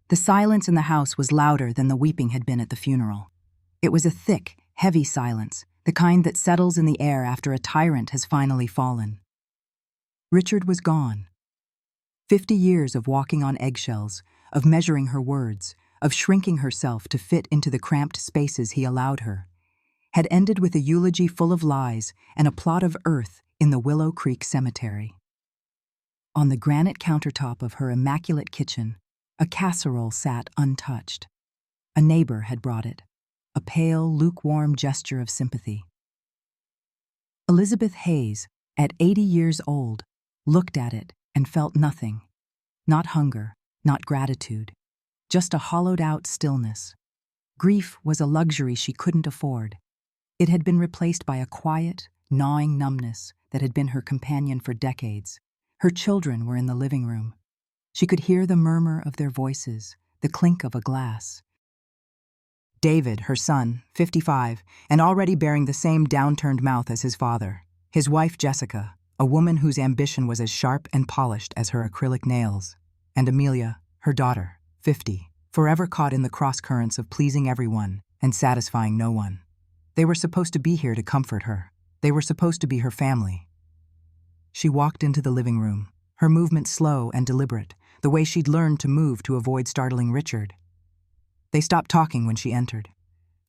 The silence in the house was louder than the weeping had been at the funeral. It was a thick, heavy silence, the kind that settles in the air after a tyrant has finally fallen. Richard was gone. 50 years of walking on eggshells, of measuring her words, of shrinking herself to fit into the cramped spaces he allowed her, had ended with a eulogy full of lies and a plot of earth in the Willow Creek Cemetery. On the granite countertop of her immaculate kitchen, a casserole sat untouched. A neighbor had brought it, a pale, lukewarm gesture of sympathy. Elizabeth Hayes, at 80 years old, looked at it and felt nothing. Not hunger, not gratitude, just a hollowed-out stillness. Grief was a luxury she couldn't afford. It had been replaced by a quiet, gnawing numbness that had been her companion for decades. Her children were in the living room. She could hear the murmur of their voices, the clink of a glass. David, her son, 55, and already bearing the same downturned mouth as his father. His wife, Jessica, a woman whose ambition was as sharp and polished as her acrylic nails. And Amelia, her daughter, 50, forever caught in the cross-currents of pleasing everyone and satisfying no one. They were supposed to be here to comfort her. They were supposed to be her family. She walked into the living room, her movement slow and deliberate, the way she'd learned to move to avoid startling Richard. They stopped talking when she entered.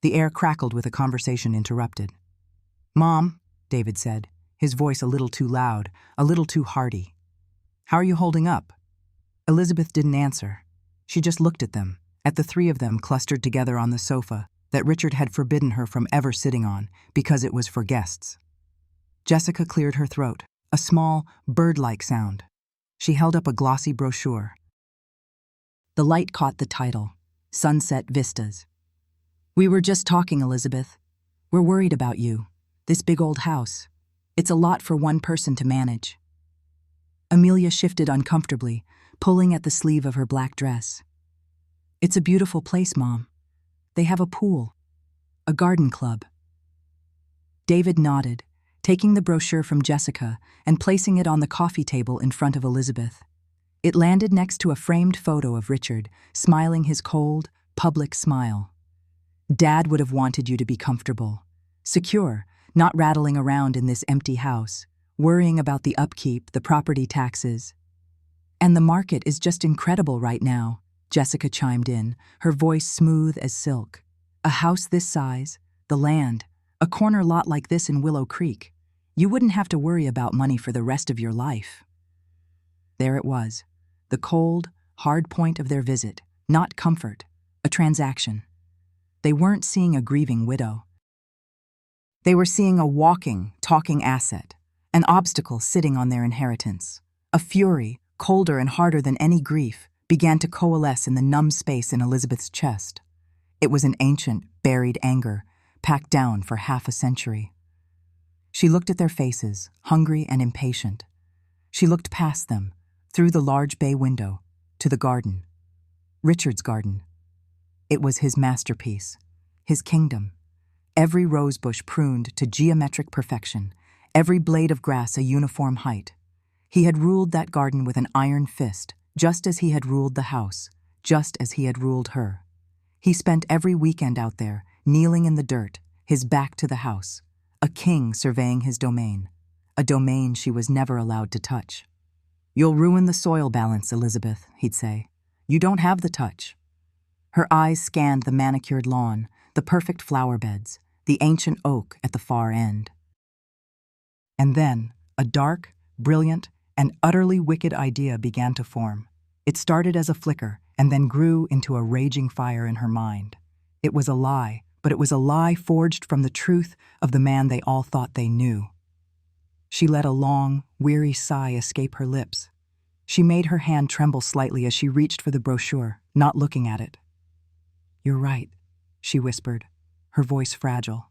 The air crackled with a conversation interrupted. "Mom," David said, his voice a little too loud, a little too hearty. "How are you holding up?" Elizabeth didn't answer. She just looked at them, at the three of them clustered together on the sofa that Richard had forbidden her from ever sitting on because it was for guests. Jessica cleared her throat, a small, bird-like sound. She held up a glossy brochure. The light caught the title, Sunset Vistas. "We were just talking, Elizabeth. We're worried about you. This big old house. It's a lot for one person to manage." Amelia shifted uncomfortably, pulling at the sleeve of her black dress. "It's a beautiful place, Mom. They have a pool, a garden club." David nodded, taking the brochure from Jessica and placing it on the coffee table in front of Elizabeth. It landed next to a framed photo of Richard, smiling his cold, public smile. "Dad would have wanted you to be comfortable, secure, not rattling around in this empty house, worrying about the upkeep, the property taxes." "And the market is just incredible right now," Jessica chimed in, her voice smooth as silk. "A house this size, the land, a corner lot like this in Willow Creek. You wouldn't have to worry about money for the rest of your life." There it was, the cold, hard point of their visit, not comfort, a transaction. They weren't seeing a grieving widow. They were seeing a walking, talking asset, an obstacle sitting on their inheritance. A fury, colder and harder than any grief, began to coalesce in the numb space in Elizabeth's chest. It was an ancient, buried anger, packed down for half a century. She looked at their faces, hungry and impatient. She looked past them, through the large bay window, to the garden. Richard's garden. It was his masterpiece, his kingdom. Every rosebush pruned to geometric perfection, every blade of grass a uniform height. He had ruled that garden with an iron fist, just as he had ruled the house, just as he had ruled her. He spent every weekend out there, kneeling in the dirt, his back to the house, a king surveying his domain, a domain she was never allowed to touch. "You'll ruin the soil balance, Elizabeth," he'd say. "You don't have the touch." Her eyes scanned the manicured lawn, the perfect flower beds, the ancient oak at the far end. And then, a dark, brilliant, and utterly wicked idea began to form. It started as a flicker and then grew into a raging fire in her mind. It was a lie, but it was a lie forged from the truth of the man they all thought they knew. She let a long, weary sigh escape her lips. She made her hand tremble slightly as she reached for the brochure, not looking at it. "You're right," she whispered, her voice fragile.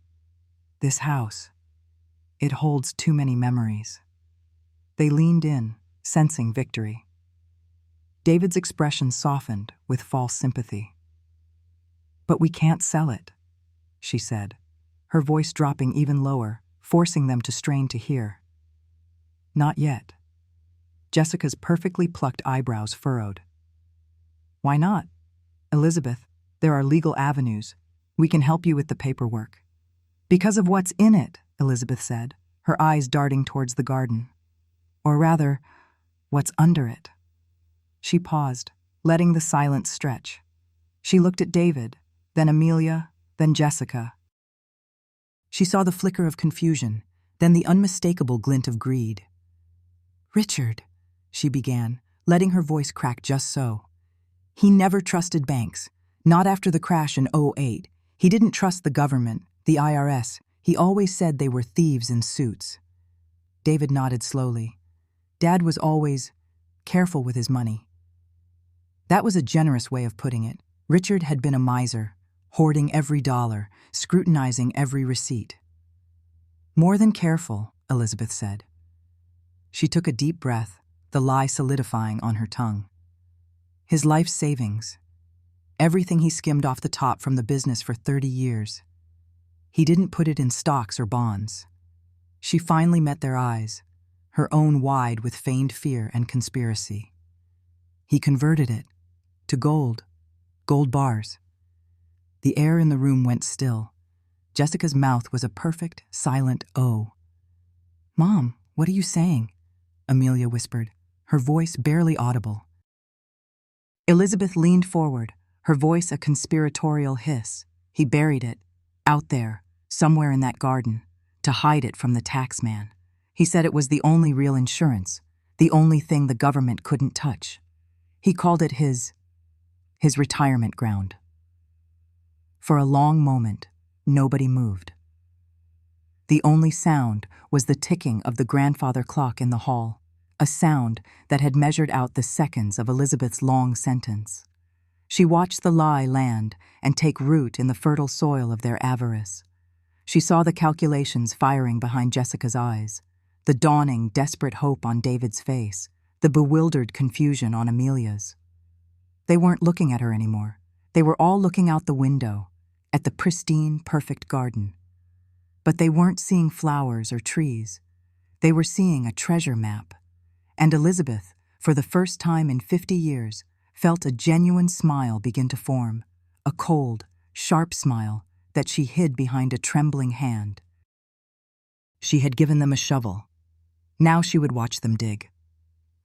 "This house, it holds too many memories." They leaned in, sensing victory. David's expression softened with false sympathy. "But we can't sell it," she said, her voice dropping even lower, forcing them to strain to hear. "Not yet." Jessica's perfectly plucked eyebrows furrowed. "Why not?" Elizabeth, there are legal avenues. We can help you with the paperwork. Because of what's in it, Elizabeth said, her eyes darting towards the garden. Or rather, what's under it. She paused, letting the silence stretch. She looked at David, then Amelia, then Jessica. She saw the flicker of confusion, then the unmistakable glint of greed. Richard, she began, letting her voice crack just so. He never trusted banks, not after the crash in '08. He didn't trust the government, the IRS. He always said they were thieves in suits. David nodded slowly. Dad was always careful with his money. That was a generous way of putting it. Richard had been a miser, hoarding every dollar, scrutinizing every receipt. More than careful, Elizabeth said. She took a deep breath, the lie solidifying on her tongue. His life savings. Everything he skimmed off the top from the business for 30 years. He didn't put it in stocks or bonds. She finally met their eyes, her own wide with feigned fear and conspiracy. He converted it to gold bars. The air in the room went still. Jessica's mouth was a perfect, silent O. Mom, what are you saying? Amelia whispered, her voice barely audible. Elizabeth leaned forward, her voice a conspiratorial hiss. He buried it, out there, somewhere in that garden, to hide it from the tax man. He said it was the only real insurance, the only thing the government couldn't touch. He called it his retirement ground. For a long moment, nobody moved. The only sound was the ticking of the grandfather clock in the hall, a sound that had measured out the seconds of Elizabeth's long sentence. She watched the lie land and take root in the fertile soil of their avarice. She saw the calculations firing behind Jessica's eyes, the dawning, desperate hope on David's face, the bewildered confusion on Amelia's. They weren't looking at her anymore. They were all looking out the window, at the pristine, perfect garden. But they weren't seeing flowers or trees. They were seeing a treasure map. And Elizabeth, for the first time in 50 years, felt a genuine smile begin to form, a cold, sharp smile that she hid behind a trembling hand. She had given them a shovel. Now she would watch them dig.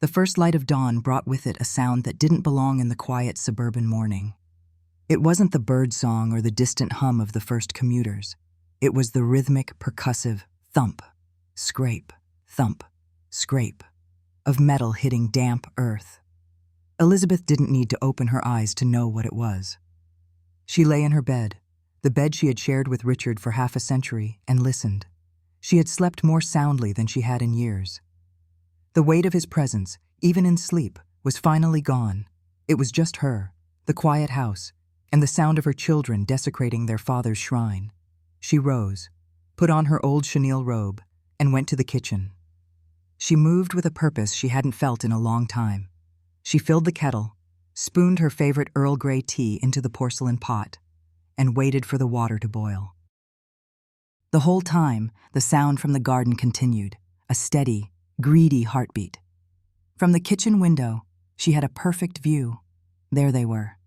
The first light of dawn brought with it a sound that didn't belong in the quiet suburban morning. It wasn't the bird song or the distant hum of the first commuters. It was the rhythmic, percussive thump, scrape, thump, scrape of metal hitting damp earth. Elizabeth didn't need to open her eyes to know what it was. She lay in her bed, the bed she had shared with Richard for half a century, and listened. She had slept more soundly than she had in years. The weight of his presence, even in sleep, was finally gone. It was just her, the quiet house, and the sound of her children desecrating their father's shrine. She rose, put on her old chenille robe, and went to the kitchen. She moved with a purpose she hadn't felt in a long time. She filled the kettle, spooned her favorite Earl Grey tea into the porcelain pot, and waited for the water to boil. The whole time, the sound from the garden continued, a steady, greedy heartbeat. From the kitchen window, she had a perfect view. There they were.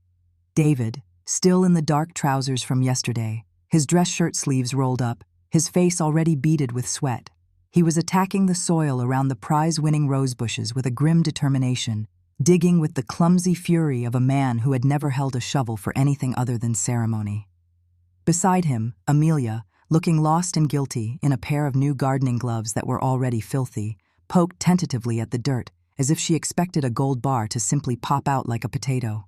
David, still in the dark trousers from yesterday, his dress shirt sleeves rolled up, his face already beaded with sweat. He was attacking the soil around the prize-winning rose bushes with a grim determination, digging with the clumsy fury of a man who had never held a shovel for anything other than ceremony. Beside him, Amelia, looking lost and guilty in a pair of new gardening gloves that were already filthy, poked tentatively at the dirt, as if she expected a gold bar to simply pop out like a potato.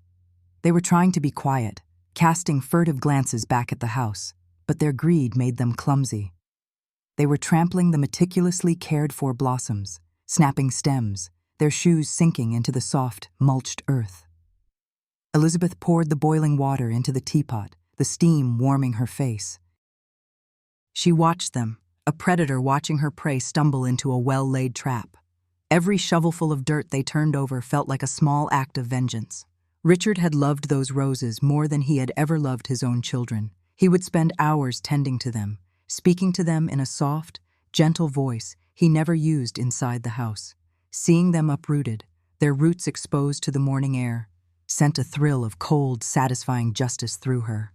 They were trying to be quiet, casting furtive glances back at the house, but their greed made them clumsy. They were trampling the meticulously cared-for blossoms, snapping stems, their shoes sinking into the soft, mulched earth. Elizabeth poured the boiling water into the teapot, the steam warming her face. She watched them, a predator watching her prey stumble into a well-laid trap. Every shovelful of dirt they turned over felt like a small act of vengeance. Richard had loved those roses more than he had ever loved his own children. He would spend hours tending to them, speaking to them in a soft, gentle voice he never used inside the house, seeing them uprooted, their roots exposed to the morning air, sent a thrill of cold, satisfying justice through her.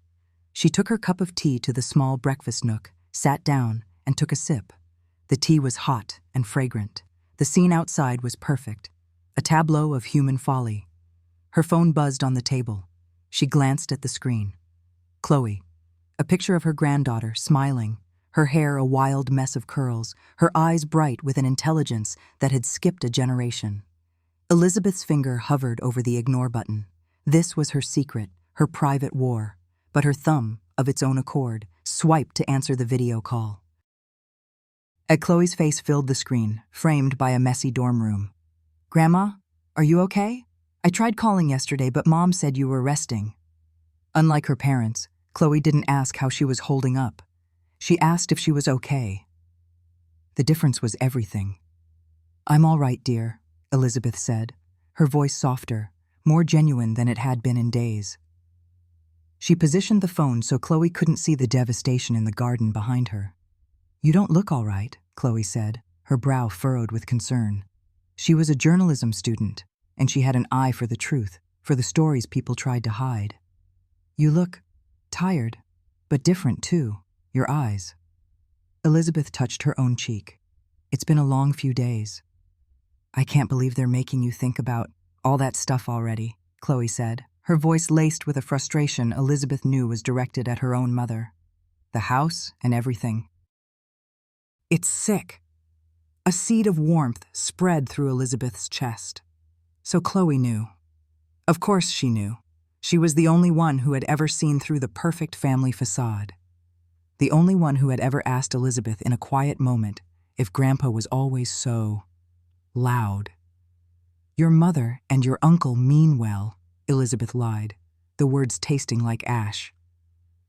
She took her cup of tea to the small breakfast nook, sat down, and took a sip. The tea was hot and fragrant. The scene outside was perfect, a tableau of human folly. Her phone buzzed on the table. She glanced at the screen. Chloe. A picture of her granddaughter, smiling, her hair a wild mess of curls, her eyes bright with an intelligence that had skipped a generation. Elizabeth's finger hovered over the ignore button. This was her secret, her private war. But her thumb, of its own accord, swiped to answer the video call. Chloe's face filled the screen, framed by a messy dorm room. "Grandma, are you okay? I tried calling yesterday, but Mom said you were resting." Unlike her parents, Chloe didn't ask how she was holding up. She asked if she was okay. The difference was everything. "I'm all right, dear," Elizabeth said, her voice softer, more genuine than it had been in days. She positioned the phone so Chloe couldn't see the devastation in the garden behind her. "You don't look all right," Chloe said, her brow furrowed with concern. She was a journalism student, and she had an eye for the truth, for the stories people tried to hide. "You look tired, but different too, your eyes." Elizabeth touched her own cheek. "It's been a long few days." "I can't believe they're making you think about all that stuff already," Chloe said, her voice laced with a frustration Elizabeth knew was directed at her own mother. "The house and everything. It's sick." A seed of warmth spread through Elizabeth's chest. So Chloe knew. Of course she knew. She was the only one who had ever seen through the perfect family facade. The only one who had ever asked Elizabeth in a quiet moment if Grandpa was always so loud. "Your mother and your uncle mean well," Elizabeth lied, the words tasting like ash.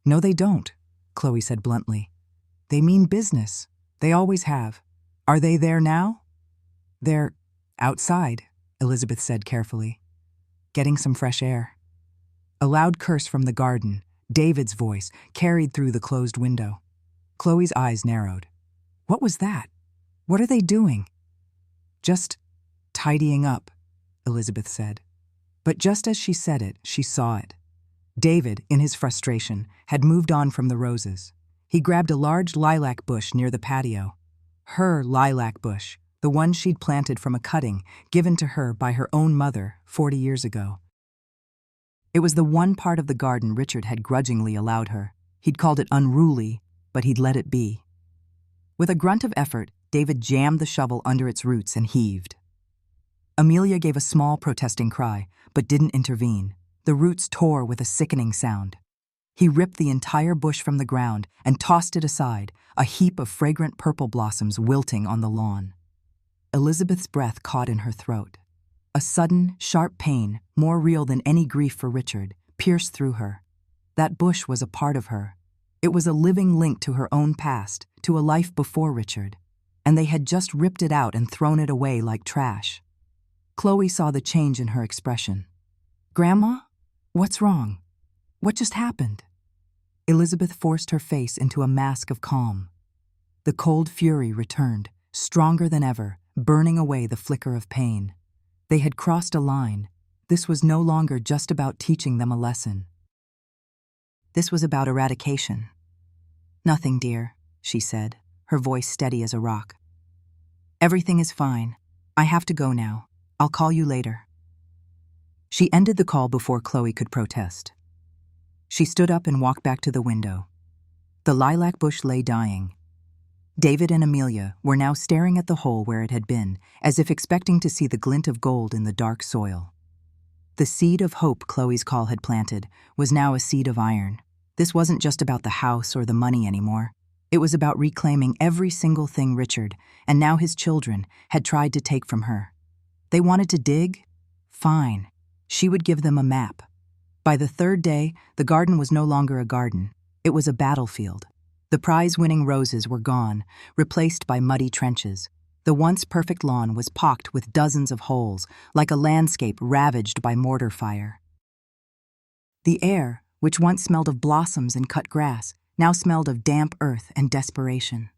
"No, they don't," Chloe said bluntly. "They mean business. They always have. Are they there now?" "They're outside," Elizabeth said carefully, "getting some fresh air." A loud curse from the garden, David's voice, carried through the closed window. Chloe's eyes narrowed. What was that? What are they doing? "Just tidying up," Elizabeth said. But just as she said it, she saw it. David, in his frustration, had moved on from the roses. He grabbed a large lilac bush near the patio. Her lilac bush, the one she'd planted from a cutting given to her by her own mother 40 years ago. It was the one part of the garden Richard had grudgingly allowed her. He'd called it unruly, but he'd let it be. With a grunt of effort, David jammed the shovel under its roots and heaved. Amelia gave a small protesting cry, but didn't intervene. The roots tore with a sickening sound. He ripped the entire bush from the ground and tossed it aside, a heap of fragrant purple blossoms wilting on the lawn. Elizabeth's breath caught in her throat. A sudden, sharp pain, more real than any grief for Richard, pierced through her. That bush was a part of her. It was a living link to her own past, to a life before Richard. And they had just ripped it out and thrown it away like trash. Chloe saw the change in her expression. "Grandma? What's wrong? What just happened?" Elizabeth forced her face into a mask of calm. The cold fury returned, stronger than ever, burning away the flicker of pain. They had crossed a line. This was no longer just about teaching them a lesson. This was about eradication. "Nothing, dear," she said, her voice steady as a rock. "Everything is fine. I have to go now. I'll call you later." She ended the call before Chloe could protest. She stood up and walked back to the window. The lilac bush lay dying. David and Amelia were now staring at the hole where it had been, as if expecting to see the glint of gold in the dark soil. The seed of hope Chloe's call had planted was now a seed of iron. This wasn't just about the house or the money anymore. It was about reclaiming every single thing Richard, and now his children, had tried to take from her. They wanted to dig? Fine. She would give them a map. By the third day, the garden was no longer a garden. It was a battlefield. The prize-winning roses were gone, replaced by muddy trenches. The once perfect lawn was pocked with dozens of holes, like a landscape ravaged by mortar fire. The air, which once smelled of blossoms and cut grass, now smelled of damp earth and desperation.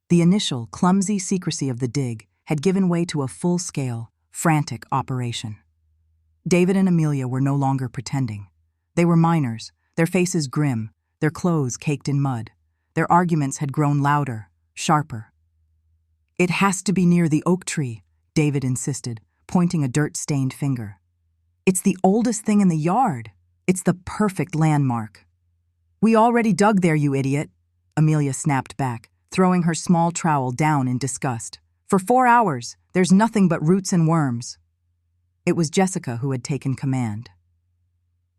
The initial, clumsy secrecy of the dig had given way to a full-scale, frantic operation. David and Amelia were no longer pretending. They were miners, their faces grim, their clothes caked in mud. Their arguments had grown louder, sharper. "It has to be near the oak tree," David insisted, pointing a dirt-stained finger. "It's the oldest thing in the yard. It's the perfect landmark." "We already dug there, you idiot," Amelia snapped back, throwing her small trowel down in disgust. "For 4 hours, there's nothing but roots and worms." It was Jessica who had taken command.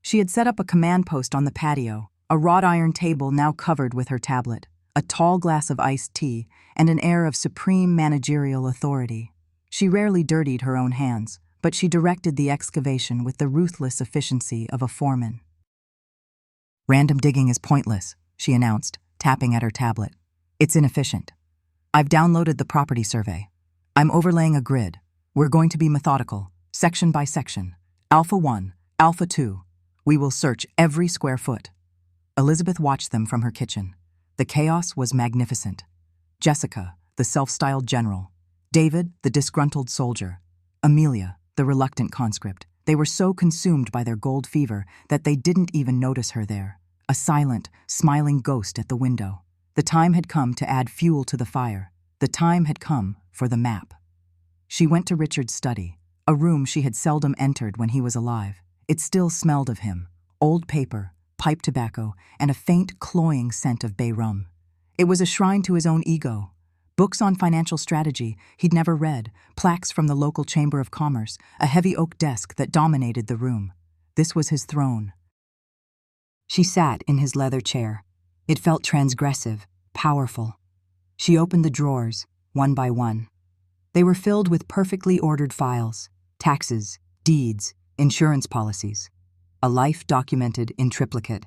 She had set up a command post on the patio, a wrought iron table now covered with her tablet, a tall glass of iced tea, and an air of supreme managerial authority. She rarely dirtied her own hands, but she directed the excavation with the ruthless efficiency of a foreman. "Random digging is pointless," she announced, tapping at her tablet. "It's inefficient. I've downloaded the property survey. I'm overlaying a grid. We're going to be methodical, section by section. Alpha 1, Alpha 2. We will search every square foot." Elizabeth watched them from her kitchen. The chaos was magnificent. Jessica, the self-styled general. David, the disgruntled soldier. Amelia, the reluctant conscript. They were so consumed by their gold fever that they didn't even notice her there, a silent, smiling ghost at the window. The time had come to add fuel to the fire. The time had come for the map. She went to Richard's study, a room she had seldom entered when he was alive. It still smelled of him, old paper, pipe tobacco, and a faint, cloying scent of bay rum. It was a shrine to his own ego. Books on financial strategy he'd never read, plaques from the local Chamber of Commerce, a heavy oak desk that dominated the room. This was his throne. She sat in his leather chair. It felt transgressive, powerful. She opened the drawers, one by one. They were filled with perfectly ordered files, taxes, deeds, insurance policies. A life documented in triplicate.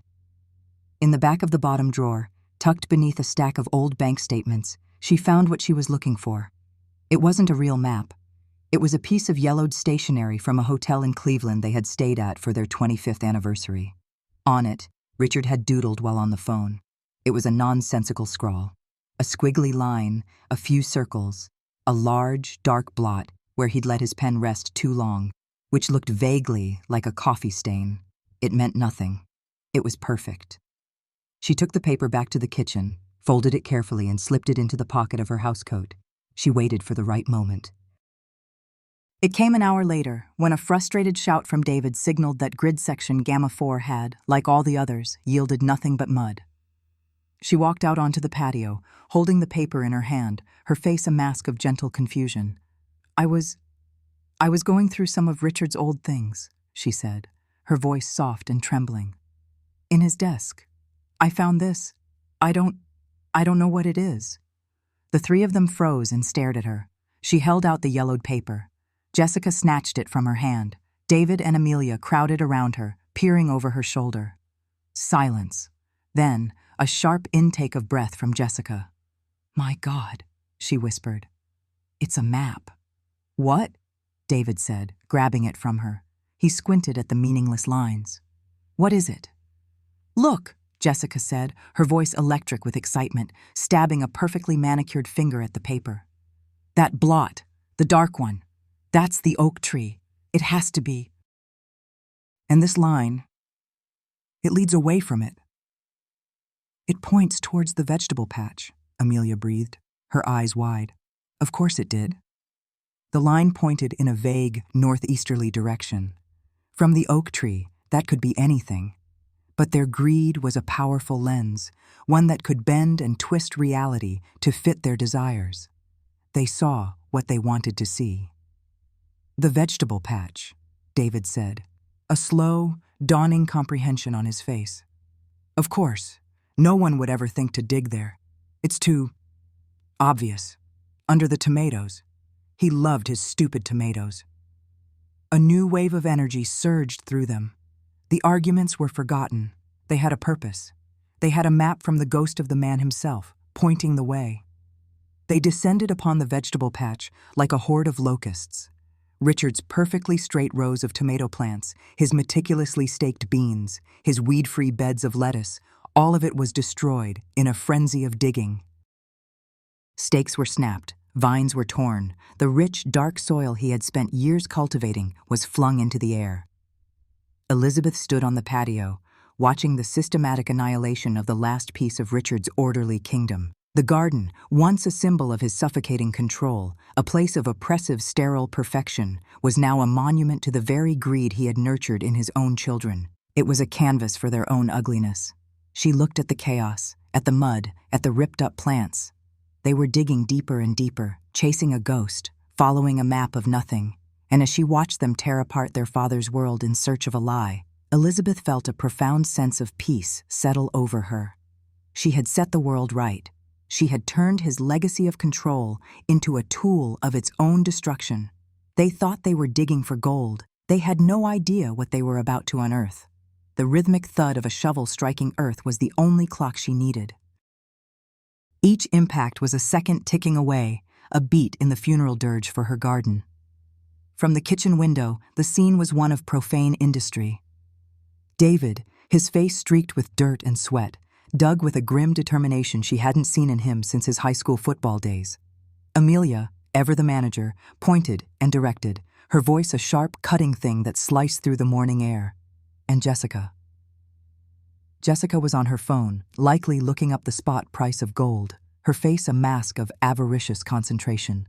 In the back of the bottom drawer, tucked beneath a stack of old bank statements, she found what she was looking for. It wasn't a real map. It was a piece of yellowed stationery from a hotel in Cleveland they had stayed at for their 25th anniversary. On it, Richard had doodled while on the phone. It was a nonsensical scrawl. A squiggly line, a few circles, a large, dark blot where he'd let his pen rest too long, which looked vaguely like a coffee stain. It meant nothing. It was perfect. She took the paper back to the kitchen, folded it carefully, and slipped it into the pocket of her housecoat. She waited for the right moment. It came an hour later, when a frustrated shout from David signaled that grid section Gamma 4 had, like all the others, yielded nothing but mud. She walked out onto the patio, holding the paper in her hand, her face a mask of gentle confusion. I was going through some of Richard's old things," she said, her voice soft and trembling. "In his desk. I found this. I don't know what it is." The three of them froze and stared at her. She held out the yellowed paper. Jessica snatched it from her hand. David and Amelia crowded around her, peering over her shoulder. Silence. Then, a sharp intake of breath from Jessica. "My God," she whispered. "It's a map." "What?" David said, grabbing it from her. He squinted at the meaningless lines. "What is it?" "Look," Jessica said, her voice electric with excitement, stabbing a perfectly manicured finger at the paper. "That blot, the dark one. That's the oak tree. It has to be. And this line, it leads away from it." "It points towards the vegetable patch," Amelia breathed, her eyes wide. Of course it did. The line pointed in a vague, northeasterly direction. From the oak tree, that could be anything. But their greed was a powerful lens, one that could bend and twist reality to fit their desires. They saw what they wanted to see. "The vegetable patch," David said, a slow, dawning comprehension on his face. "Of course, no one would ever think to dig there. It's too obvious. Under the tomatoes. He loved his stupid tomatoes." A new wave of energy surged through them. The arguments were forgotten. They had a purpose. They had a map from the ghost of the man himself, pointing the way. They descended upon the vegetable patch like a horde of locusts. Richard's perfectly straight rows of tomato plants, his meticulously staked beans, his weed-free beds of lettuce, all of it was destroyed in a frenzy of digging. Stakes were snapped, vines were torn, the rich, dark soil he had spent years cultivating was flung into the air. Elizabeth stood on the patio, watching the systematic annihilation of the last piece of Richard's orderly kingdom. The garden, once a symbol of his suffocating control, a place of oppressive sterile perfection, was now a monument to the very greed he had nurtured in his own children. It was a canvas for their own ugliness. She looked at the chaos, at the mud, at the ripped-up plants. They were digging deeper and deeper, chasing a ghost, following a map of nothing. And as she watched them tear apart their father's world in search of a lie, Elizabeth felt a profound sense of peace settle over her. She had set the world right. She had turned his legacy of control into a tool of its own destruction. They thought they were digging for gold. They had no idea what they were about to unearth. The rhythmic thud of a shovel striking earth was the only clock she needed. Each impact was a second ticking away, a beat in the funeral dirge for her garden. From the kitchen window, the scene was one of profane industry. David, his face streaked with dirt and sweat, dug with a grim determination she hadn't seen in him since his high school football days. Amelia, ever the manager, pointed and directed, her voice a sharp, cutting thing that sliced through the morning air. And Jessica. Jessica was on her phone, likely looking up the spot price of gold, her face a mask of avaricious concentration.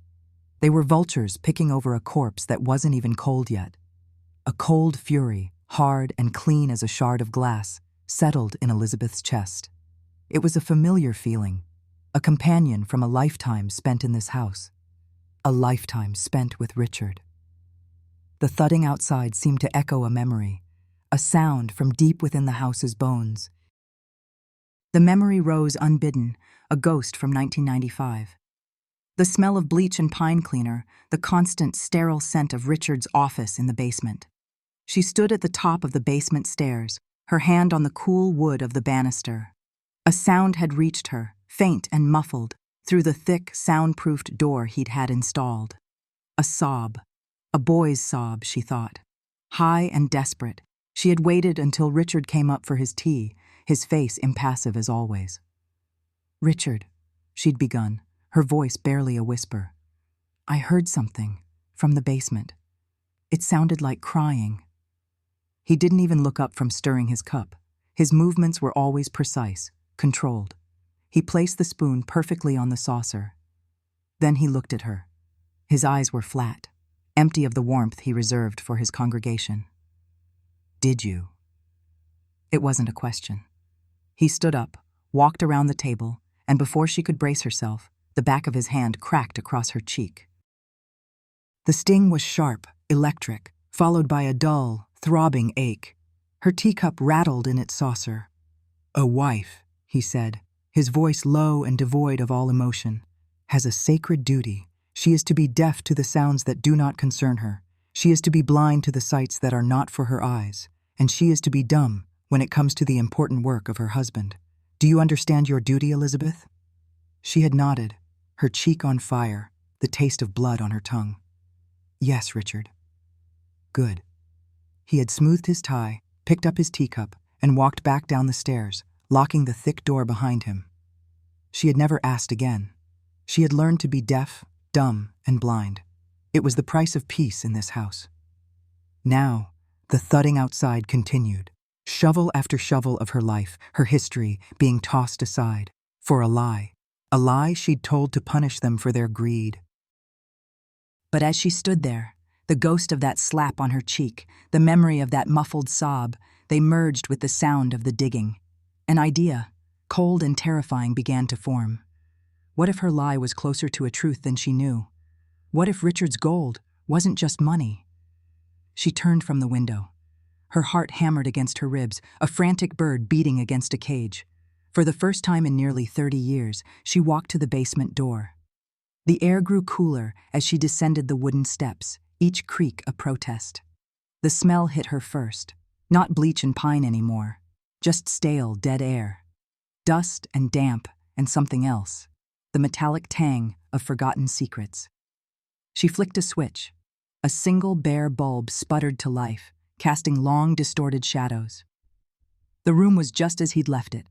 They were vultures picking over a corpse that wasn't even cold yet. A cold fury, hard and clean as a shard of glass, settled in Elizabeth's chest. It was a familiar feeling, a companion from a lifetime spent in this house, a lifetime spent with Richard. The thudding outside seemed to echo a memory, a sound from deep within the house's bones. The memory rose unbidden, a ghost from 1995. The smell of bleach and pine cleaner, the constant sterile scent of Richard's office in the basement. She stood at the top of the basement stairs, her hand on the cool wood of the banister. A sound had reached her, faint and muffled, through the thick, soundproofed door he'd had installed. A sob. A boy's sob, she thought. High and desperate. She had waited until Richard came up for his tea, his face impassive as always. "Richard," she'd begun, her voice barely a whisper. "I heard something from the basement. It sounded like crying." He didn't even look up from stirring his cup. His movements were always precise, controlled. He placed the spoon perfectly on the saucer. Then he looked at her. His eyes were flat, empty of the warmth he reserved for his congregation. "Did you?" It wasn't a question. He stood up, walked around the table, and before she could brace herself, the back of his hand cracked across her cheek. The sting was sharp, electric, followed by a dull, throbbing ache. Her teacup rattled in its saucer. "A wife," he said, his voice low and devoid of all emotion, "has a sacred duty. She is to be deaf to the sounds that do not concern her. She is to be blind to the sights that are not for her eyes. And she is to be dumb when it comes to the important work of her husband. Do you understand your duty, Elizabeth?" She had nodded, her cheek on fire, the taste of blood on her tongue. "Yes, Richard." "Good." He had smoothed his tie, picked up his teacup, and walked back down the stairs, locking the thick door behind him. She had never asked again. She had learned to be deaf, dumb, and blind. It was the price of peace in this house. Now, the thudding outside continued, shovel after shovel of her life, her history, being tossed aside, for a lie she'd told to punish them for their greed. But as she stood there, the ghost of that slap on her cheek, the memory of that muffled sob, they merged with the sound of the digging. An idea, cold and terrifying, began to form. What if her lie was closer to a truth than she knew? What if Richard's gold wasn't just money? She turned from the window. Her heart hammered against her ribs, a frantic bird beating against a cage. For the first time in nearly 30 years, she walked to the basement door. The air grew cooler as she descended the wooden steps, each creak a protest. The smell hit her first, not bleach and pine anymore, just stale, dead air. Dust and damp and something else, the metallic tang of forgotten secrets. She flicked a switch. A single bare bulb sputtered to life, casting long, distorted shadows. The room was just as he'd left it.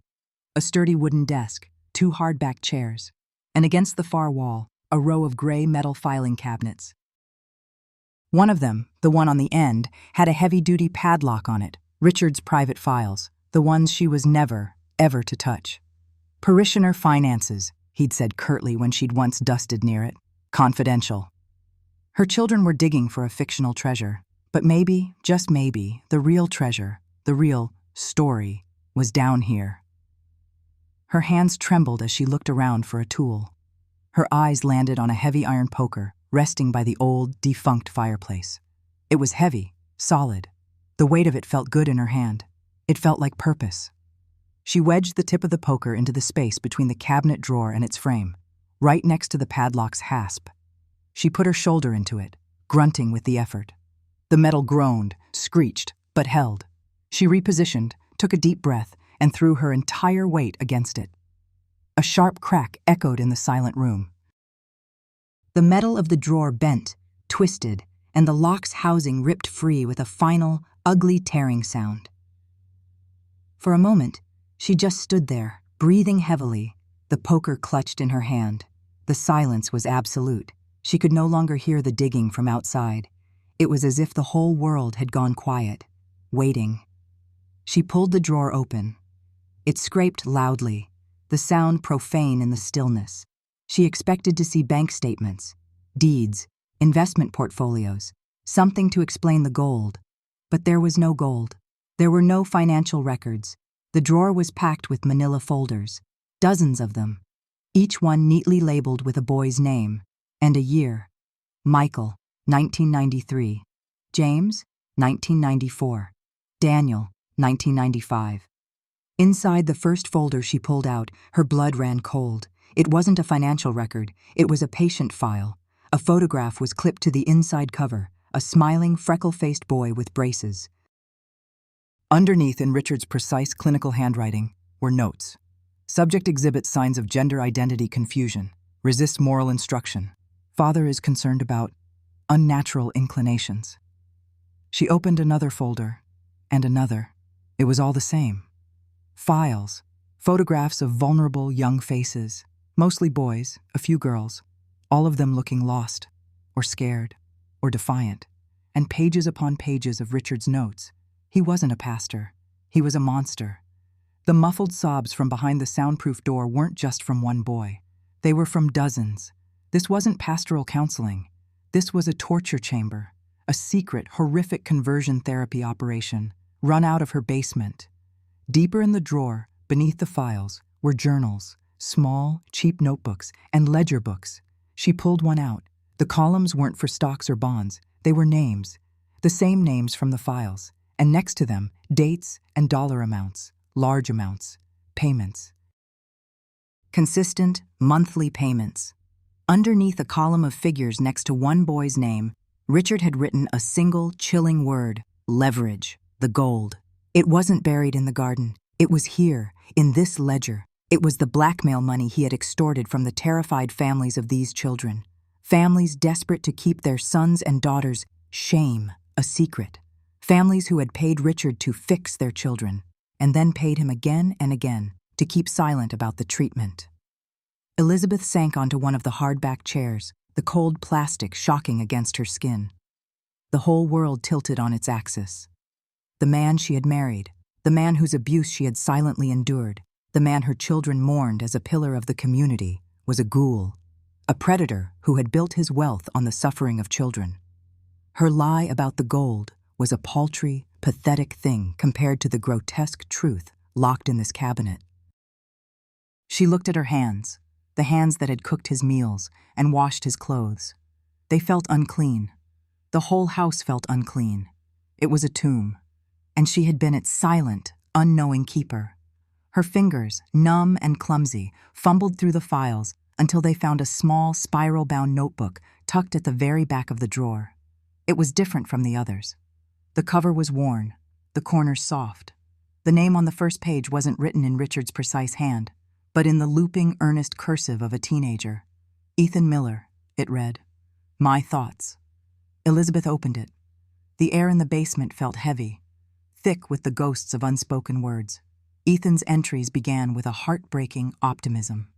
A sturdy wooden desk, 2 hardback chairs, and against the far wall, a row of gray metal filing cabinets. One of them, the one on the end, had a heavy-duty padlock on it, Richard's private files, the ones she was never, ever to touch. "Parishioner finances," he'd said curtly when she'd once dusted near it. "Confidential." Her children were digging for a fictional treasure, but maybe, just maybe, the real treasure, the real story, was down here. Her hands trembled as she looked around for a tool. Her eyes landed on a heavy iron poker, resting by the old, defunct fireplace. It was heavy, solid. The weight of it felt good in her hand. It felt like purpose. She wedged the tip of the poker into the space between the cabinet drawer and its frame, right next to the padlock's hasp. She put her shoulder into it, grunting with the effort. The metal groaned, screeched, but held. She repositioned, took a deep breath, and threw her entire weight against it. A sharp crack echoed in the silent room. The metal of the drawer bent, twisted, and the lock's housing ripped free with a final, ugly tearing sound. For a moment, she just stood there, breathing heavily, the poker clutched in her hand. The silence was absolute. She could no longer hear the digging from outside. It was as if the whole world had gone quiet, waiting. She pulled the drawer open. It scraped loudly, the sound profane in the stillness. She expected to see bank statements, deeds, investment portfolios, something to explain the gold. But there was no gold. There were no financial records. The drawer was packed with manila folders, dozens of them, each one neatly labeled with a boy's name and a year. Michael, 1993. James, 1994. Daniel, 1995. Inside the first folder she pulled out, her blood ran cold. It wasn't a financial record, it was a patient file. A photograph was clipped to the inside cover, a smiling, freckle-faced boy with braces. Underneath, in Richard's precise clinical handwriting, were notes. Subject exhibits signs of gender identity confusion, resists moral instruction. Father is concerned about unnatural inclinations. She opened another folder, and another. It was all the same. Files, photographs of vulnerable young faces, mostly boys, a few girls, all of them looking lost, or scared, or defiant, and pages upon pages of Richard's notes. He wasn't a pastor. He was a monster. The muffled sobs from behind the soundproof door weren't just from one boy. They were from dozens. This wasn't pastoral counseling. This was a torture chamber, a secret, horrific conversion therapy operation, run out of her basement. Deeper in the drawer, beneath the files, were journals, small, cheap notebooks, and ledger books. She pulled one out. The columns weren't for stocks or bonds. They were names, the same names from the files, and next to them, dates and dollar amounts, large amounts, payments. Consistent, monthly payments. Underneath a column of figures next to one boy's name, Richard had written a single, chilling word: leverage, the gold. It wasn't buried in the garden. It was here, in this ledger. It was the blackmail money he had extorted from the terrified families of these children. Families desperate to keep their sons and daughters' shame a secret. Families who had paid Richard to fix their children, and then paid him again and again to keep silent about the treatment. Elizabeth sank onto one of the hardback chairs, the cold plastic shocking against her skin. The whole world tilted on its axis. The man she had married, the man whose abuse she had silently endured, the man her children mourned as a pillar of the community, was a ghoul, a predator who had built his wealth on the suffering of children. Her lie about the gold was a paltry, pathetic thing compared to the grotesque truth locked in this cabinet. She looked at her hands, the hands that had cooked his meals and washed his clothes. They felt unclean. The whole house felt unclean. It was a tomb, and she had been its silent, unknowing keeper. Her fingers, numb and clumsy, fumbled through the files until they found a small, spiral-bound notebook tucked at the very back of the drawer. It was different from the others. The cover was worn, the corners soft. The name on the first page wasn't written in Richard's precise hand, but in the looping, earnest cursive of a teenager. Ethan Miller, it read. My thoughts. Elizabeth opened it. The air in the basement felt heavy, thick with the ghosts of unspoken words. Ethan's entries began with a heartbreaking optimism.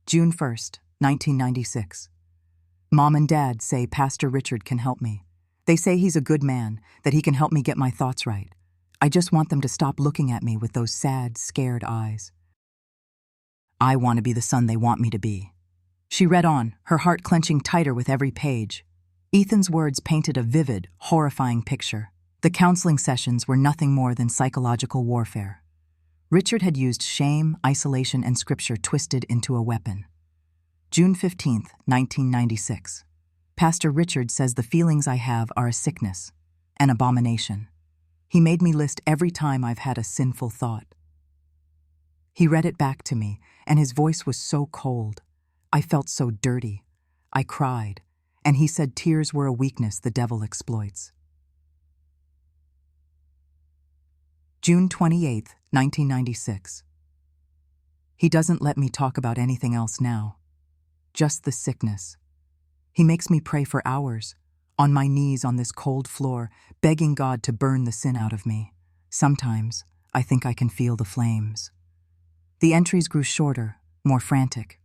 June 1st, 1996. Mom and Dad say Pastor Richard can help me. They say he's a good man, that he can help me get my thoughts right. I just want them to stop looking at me with those sad, scared eyes. I want to be the son they want me to be. She read on, her heart clenching tighter with every page. Ethan's words painted a vivid, horrifying picture. The counseling sessions were nothing more than psychological warfare. Richard had used shame, isolation, and scripture twisted into a weapon. June 15, 1996. Pastor Richard says the feelings I have are a sickness, an abomination. He made me list every time I've had a sinful thought. He read it back to me, and his voice was so cold. I felt so dirty. I cried, and he said tears were a weakness the devil exploits. June 28, 1996. He doesn't let me talk about anything else now. Just the sickness. He makes me pray for hours, on my knees on this cold floor, begging God to burn the sin out of me. Sometimes, I think I can feel the flames. The entries grew shorter, more frantic.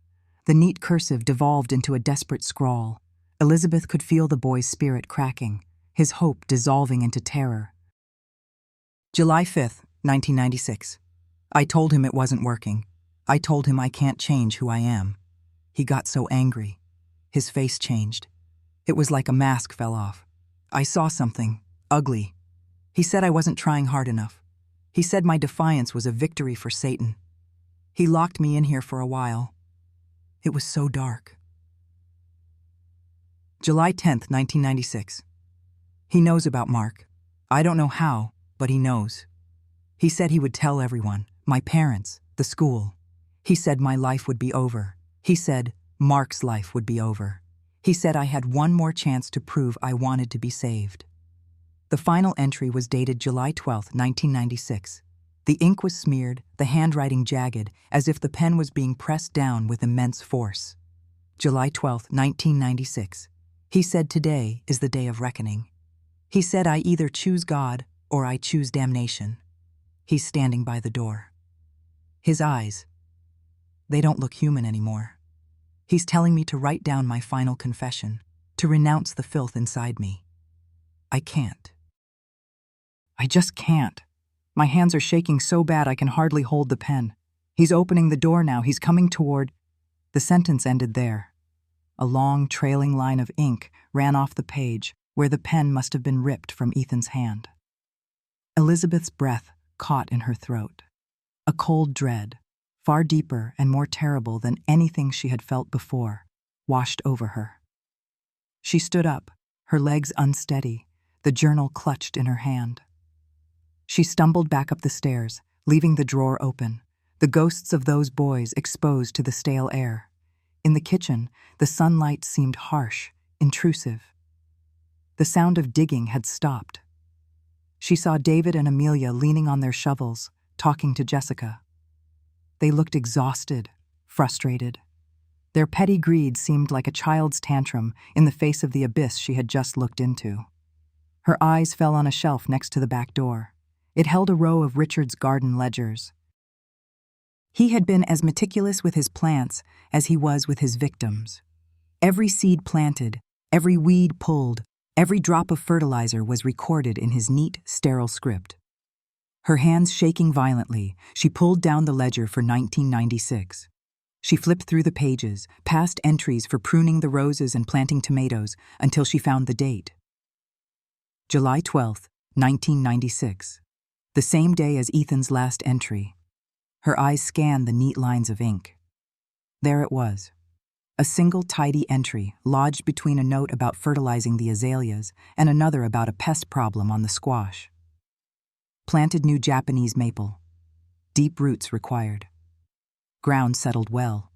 The neat cursive devolved into a desperate scrawl. Elizabeth could feel the boy's spirit cracking, his hope dissolving into terror. July 5th, 1996. I told him it wasn't working. I told him I can't change who I am. He got so angry. His face changed. It was like a mask fell off. I saw something ugly. He said I wasn't trying hard enough. He said my defiance was a victory for Satan. He locked me in here for a while. It was so dark. July 10th, 1996. He knows about Mark. I don't know how, but he knows. He said he would tell everyone, my parents, the school. He said my life would be over. He said Mark's life would be over. He said I had one more chance to prove I wanted to be saved. The final entry was dated July 12, 1996. The ink was smeared, the handwriting jagged, as if the pen was being pressed down with immense force. July 12, 1996. He said today is the day of reckoning. He said I either choose God or I choose damnation. He's standing by the door. His eyes, they don't look human anymore. He's telling me to write down my final confession, to renounce the filth inside me. I can't. I just can't. My hands are shaking so bad I can hardly hold the pen. He's opening the door now. He's coming toward... The sentence ended there. A long, trailing line of ink ran off the page where the pen must have been ripped from Ethan's hand. Elizabeth's breath caught in her throat. A cold dread, far deeper and more terrible than anything she had felt before, washed over her. She stood up, her legs unsteady, the journal clutched in her hand. She stumbled back up the stairs, leaving the drawer open, the ghosts of those boys exposed to the stale air. In the kitchen, the sunlight seemed harsh, intrusive. The sound of digging had stopped. She saw David and Amelia leaning on their shovels, talking to Jessica. They looked exhausted, frustrated. Their petty greed seemed like a child's tantrum in the face of the abyss she had just looked into. Her eyes fell on a shelf next to the back door. It held a row of Richard's garden ledgers. He had been as meticulous with his plants as he was with his victims. Every seed planted, every weed pulled, every drop of fertilizer was recorded in his neat, sterile script. Her hands shaking violently, she pulled down the ledger for 1996. She flipped through the pages, past entries for pruning the roses and planting tomatoes, until she found the date. July 12, 1996. The same day as Ethan's last entry. Her eyes scanned the neat lines of ink. There it was. A single tidy entry lodged between a note about fertilizing the azaleas and another about a pest problem on the squash. Planted new Japanese maple. Deep roots required. Ground settled well.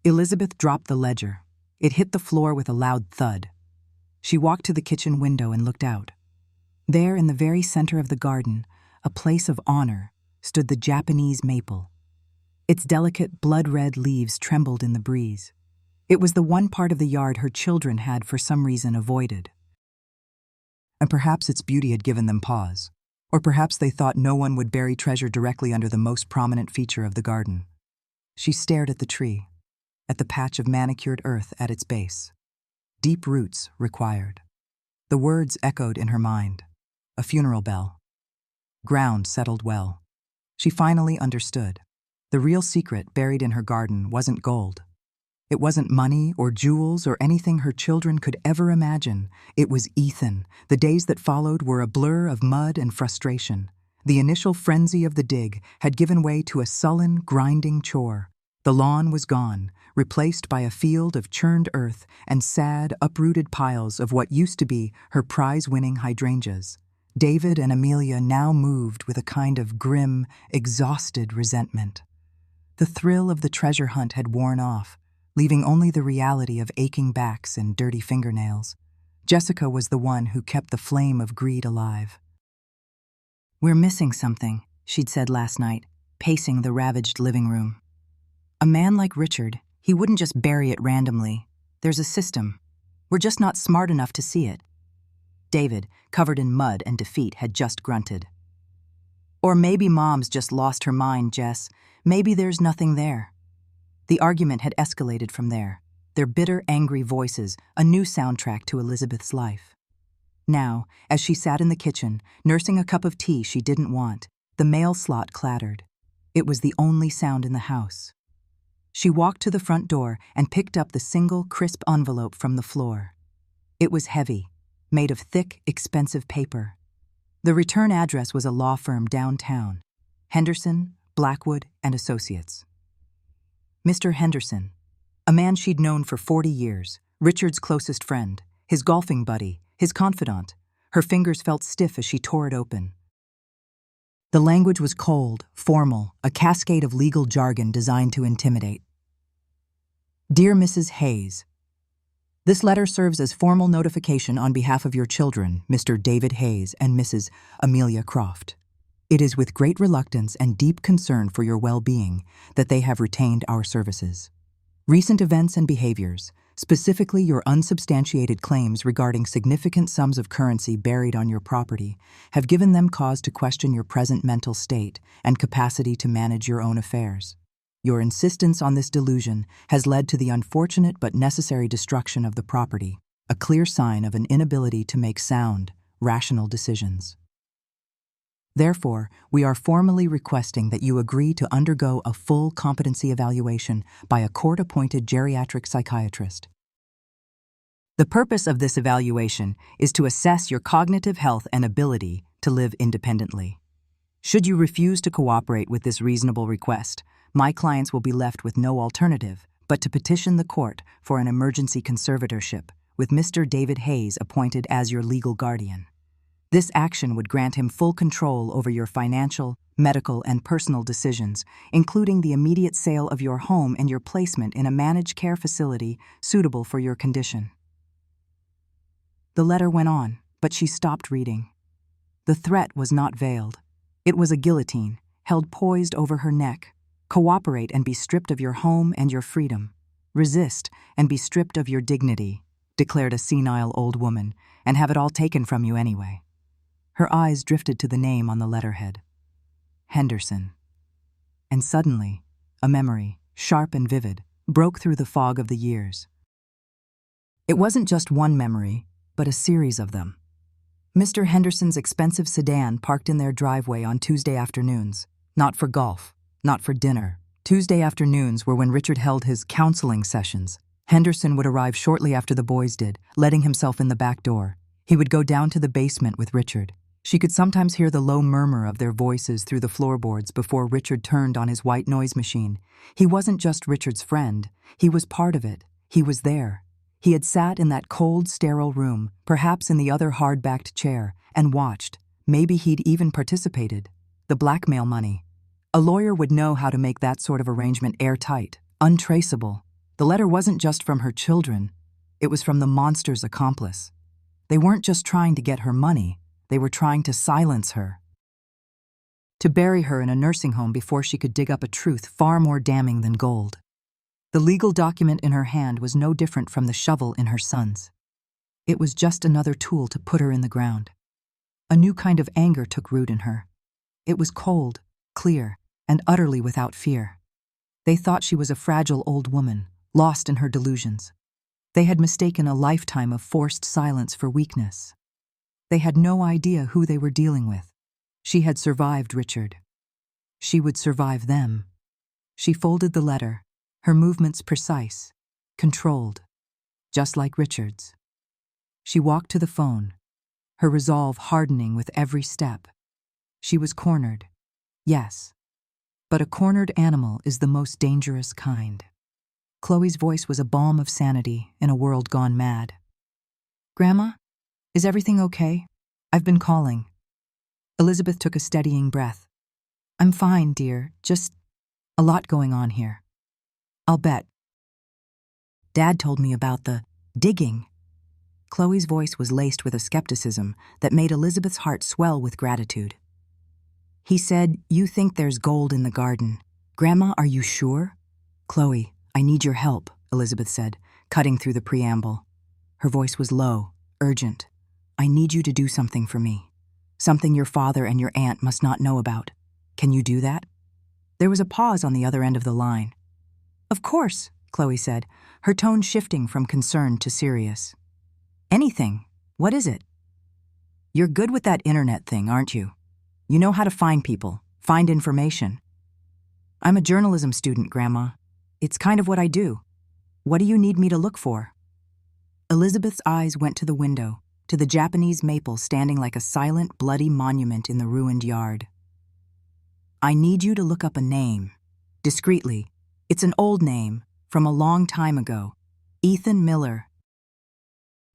Elizabeth dropped the ledger. It hit the floor with a loud thud. She walked to the kitchen window and looked out. There, in the very center of the garden, a place of honor, stood the Japanese maple. Its delicate, blood-red leaves trembled in the breeze. It was the one part of the yard her children had, for some reason, avoided. And perhaps its beauty had given them pause. Or perhaps they thought no one would bury treasure directly under the most prominent feature of the garden. She stared at the tree, at the patch of manicured earth at its base. Deep roots required. The words echoed in her mind. A funeral bell. Ground settled well. She finally understood. The real secret buried in her garden wasn't gold. It wasn't money or jewels or anything her children could ever imagine. It was Ethan. The days that followed were a blur of mud and frustration. The initial frenzy of the dig had given way to a sullen, grinding chore. The lawn was gone, replaced by a field of churned earth and sad, uprooted piles of what used to be her prize-winning hydrangeas. David and Amelia now moved with a kind of grim, exhausted resentment. The thrill of the treasure hunt had worn off, leaving only the reality of aching backs and dirty fingernails. Jessica was the one who kept the flame of greed alive. "We're missing something," she'd said last night, pacing the ravaged living room. "A man like Richard, he wouldn't just bury it randomly. There's a system. We're just not smart enough to see it." David, covered in mud and defeat, had just grunted. "Or maybe Mom's just lost her mind, Jess. Maybe there's nothing there." The argument had escalated from there, their bitter, angry voices, a new soundtrack to Elizabeth's life. Now, as she sat in the kitchen, nursing a cup of tea she didn't want, the mail slot clattered. It was the only sound in the house. She walked to the front door and picked up the single, crisp envelope from the floor. It was heavy, made of thick, expensive paper. The return address was a law firm downtown, Henderson, Blackwood, and Associates. Mr. Henderson, a man she'd known for 40 years, Richard's closest friend, his golfing buddy, his confidant. Her fingers felt stiff as she tore it open. The language was cold, formal, a cascade of legal jargon designed to intimidate. "Dear Mrs. Hayes, this letter serves as formal notification on behalf of your children, Mr. David Hayes and Mrs. Amelia Croft. It is with great reluctance and deep concern for your well-being that they have retained our services. Recent events and behaviors, specifically your unsubstantiated claims regarding significant sums of currency buried on your property, have given them cause to question your present mental state and capacity to manage your own affairs. Your insistence on this delusion has led to the unfortunate but necessary destruction of the property, a clear sign of an inability to make sound, rational decisions. Therefore, we are formally requesting that you agree to undergo a full competency evaluation by a court-appointed geriatric psychiatrist. The purpose of this evaluation is to assess your cognitive health and ability to live independently. Should you refuse to cooperate with this reasonable request, my clients will be left with no alternative but to petition the court for an emergency conservatorship, with Mr. David Hayes appointed as your legal guardian. This action would grant him full control over your financial, medical, and personal decisions, including the immediate sale of your home and your placement in a managed care facility suitable for your condition." The letter went on, but she stopped reading. The threat was not veiled. It was a guillotine, held poised over her neck. Cooperate and be stripped of your home and your freedom. Resist and be stripped of your dignity, declared a senile old woman, and have it all taken from you anyway. Her eyes drifted to the name on the letterhead. Henderson. And suddenly, a memory, sharp and vivid, broke through the fog of the years. It wasn't just one memory, but a series of them. Mr. Henderson's expensive sedan parked in their driveway on Tuesday afternoons, not for golf, not for dinner. Tuesday afternoons were when Richard held his counseling sessions. Henderson would arrive shortly after the boys did, letting himself in the back door. He would go down to the basement with Richard. She could sometimes hear the low murmur of their voices through the floorboards before Richard turned on his white noise machine. He wasn't just Richard's friend. He was part of it. He was there. He had sat in that cold, sterile room, perhaps in the other hard-backed chair, and watched. Maybe he'd even participated. The blackmail money. A lawyer would know how to make that sort of arrangement airtight, untraceable. The letter wasn't just from her children. It was from the monster's accomplice. They weren't just trying to get her money. They were trying to silence her. To bury her in a nursing home before she could dig up a truth far more damning than gold. The legal document in her hand was no different from the shovel in her son's. It was just another tool to put her in the ground. A new kind of anger took root in her. It was cold, clear, and utterly without fear. They thought she was a fragile old woman, lost in her delusions. They had mistaken a lifetime of forced silence for weakness. They had no idea who they were dealing with. She had survived Richard. She would survive them. She folded the letter, her movements precise, controlled, just like Richard's. She walked to the phone, her resolve hardening with every step. She was cornered, yes, but a cornered animal is the most dangerous kind. Chloe's voice was a balm of sanity in a world gone mad. "Grandma, is everything okay? I've been calling." Elizabeth took a steadying breath. "I'm fine, dear, just a lot going on here. I'll bet. Dad told me about the digging." Chloe's voice was laced with a skepticism that made Elizabeth's heart swell with gratitude. "He said, you think there's gold in the garden. Grandma, are you sure?" "Chloe, I need your help," Elizabeth said, cutting through the preamble. Her voice was low, urgent. "I need you to do something for me. Something your father and your aunt must not know about. Can you do that?" There was a pause on the other end of the line. "Of course," Chloe said, her tone shifting from concern to serious. "Anything. What is it?" "You're good with that internet thing, aren't you? You know how to find people, find information." "I'm a journalism student, Grandma. It's kind of what I do. What do you need me to look for?" Elizabeth's eyes went to the window, to the Japanese maple standing like a silent, bloody monument in the ruined yard. "I need you to look up a name. Discreetly. It's an old name, from a long time ago. Ethan Miller.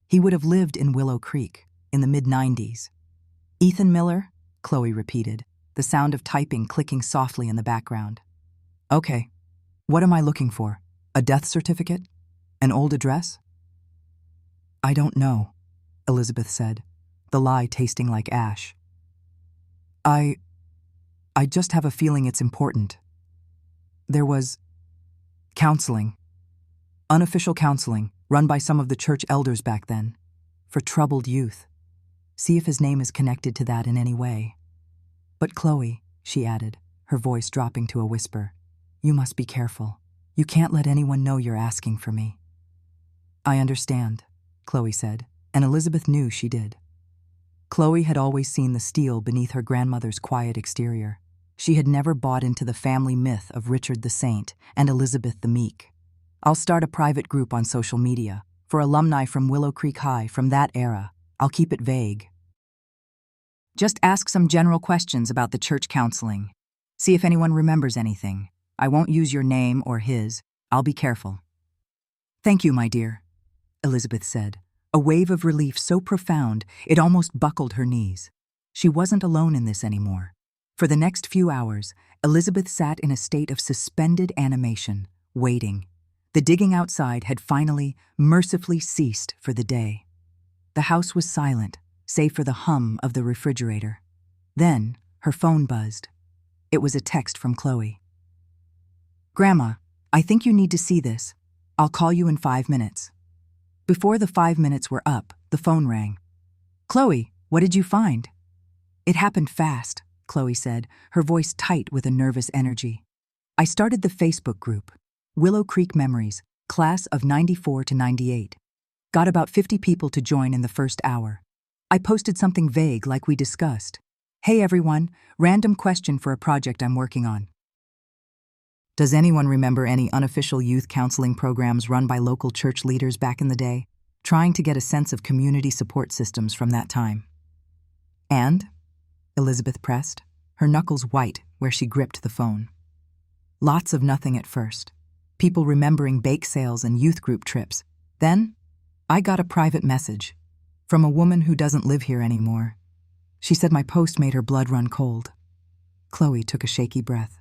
He would have lived in Willow Creek in the mid-90s. "Ethan Miller?" Chloe repeated, the sound of typing clicking softly in the background. "Okay. What am I looking for? A death certificate? An old address?" "I don't know," Elizabeth said, the lie tasting like ash. I just have a feeling it's important. There was counseling, unofficial counseling, run by some of the church elders back then, for troubled youth. See if his name is connected to that in any way. But Chloe," she added, her voice dropping to a whisper, "you must be careful. You can't let anyone know you're asking for me." "I understand," Chloe said, and Elizabeth knew she did. Chloe had always seen the steel beneath her grandmother's quiet exterior. She had never bought into the family myth of Richard the Saint and Elizabeth the Meek. "I'll start a private group on social media for alumni from Willow Creek High from that era. I'll keep it vague. Just ask some general questions about the church counseling. See if anyone remembers anything. I won't use your name or his. I'll be careful." "Thank you, my dear," Elizabeth said, a wave of relief so profound it almost buckled her knees. She wasn't alone in this anymore. For the next few hours, Elizabeth sat in a state of suspended animation, waiting. The digging outside had finally, mercifully ceased for the day. The house was silent, save for the hum of the refrigerator. Then, her phone buzzed. It was a text from Chloe. "Grandma, I think you need to see this. I'll call you in 5 minutes." Before the 5 minutes were up, the phone rang. "Chloe, what did you find?" "It happened fast," Chloe said, her voice tight with a nervous energy. "I started the Facebook group, Willow Creek Memories, class of 94 to 98. Got about 50 people to join in the first hour. I posted something vague like we discussed. Hey everyone, random question for a project I'm working on." Does anyone remember any unofficial youth counseling programs run by local church leaders back in the day, trying to get a sense of community support systems from that time? "And?" Elizabeth pressed, her knuckles white where she gripped the phone. "Lots of nothing at first. People remembering bake sales and youth group trips. Then, I got a private message from a woman who doesn't live here anymore. She said my post made her blood run cold." Chloe took a shaky breath.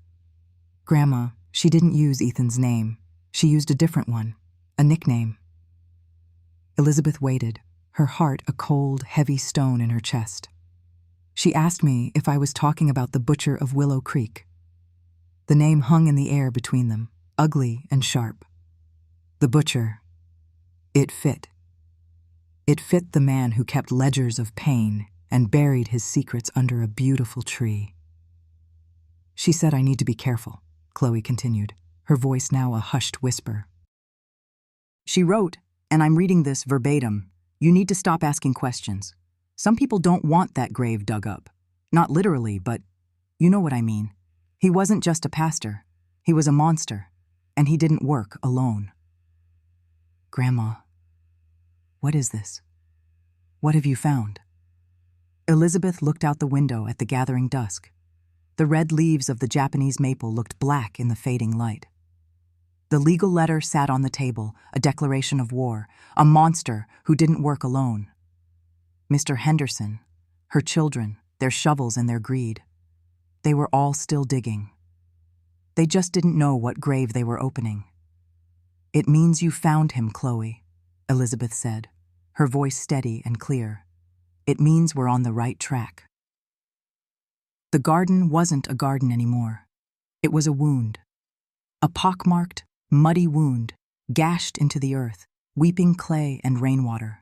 "Grandma, she didn't use Ethan's name. She used a different one, a nickname." Elizabeth waited, her heart a cold, heavy stone in her chest. "She asked me if I was talking about the butcher of Willow Creek." The name hung in the air between them, ugly and sharp. The butcher. It fit. It fit the man who kept ledgers of pain and buried his secrets under a beautiful tree. "She said I need to be careful," Chloe continued, her voice now a hushed whisper. "She wrote, and I'm reading this verbatim, you need to stop asking questions. Some people don't want that grave dug up. Not literally, but you know what I mean. He wasn't just a pastor. He was a monster, and he didn't work alone. Grandma, what is this? What have you found? Elizabeth looked out the window at the gathering dusk. The red leaves of the Japanese maple looked black in the fading light. The legal letter sat on the table, a declaration of war, a monster who didn't work alone. Mr. Henderson, her children, their shovels and their greed. They were all still digging. They just didn't know what grave they were opening. "It means you found him, Chloe," Elizabeth said, her voice steady and clear. "It means we're on the right track." The garden wasn't a garden anymore. It was a wound. A pockmarked, muddy wound, gashed into the earth, weeping clay and rainwater.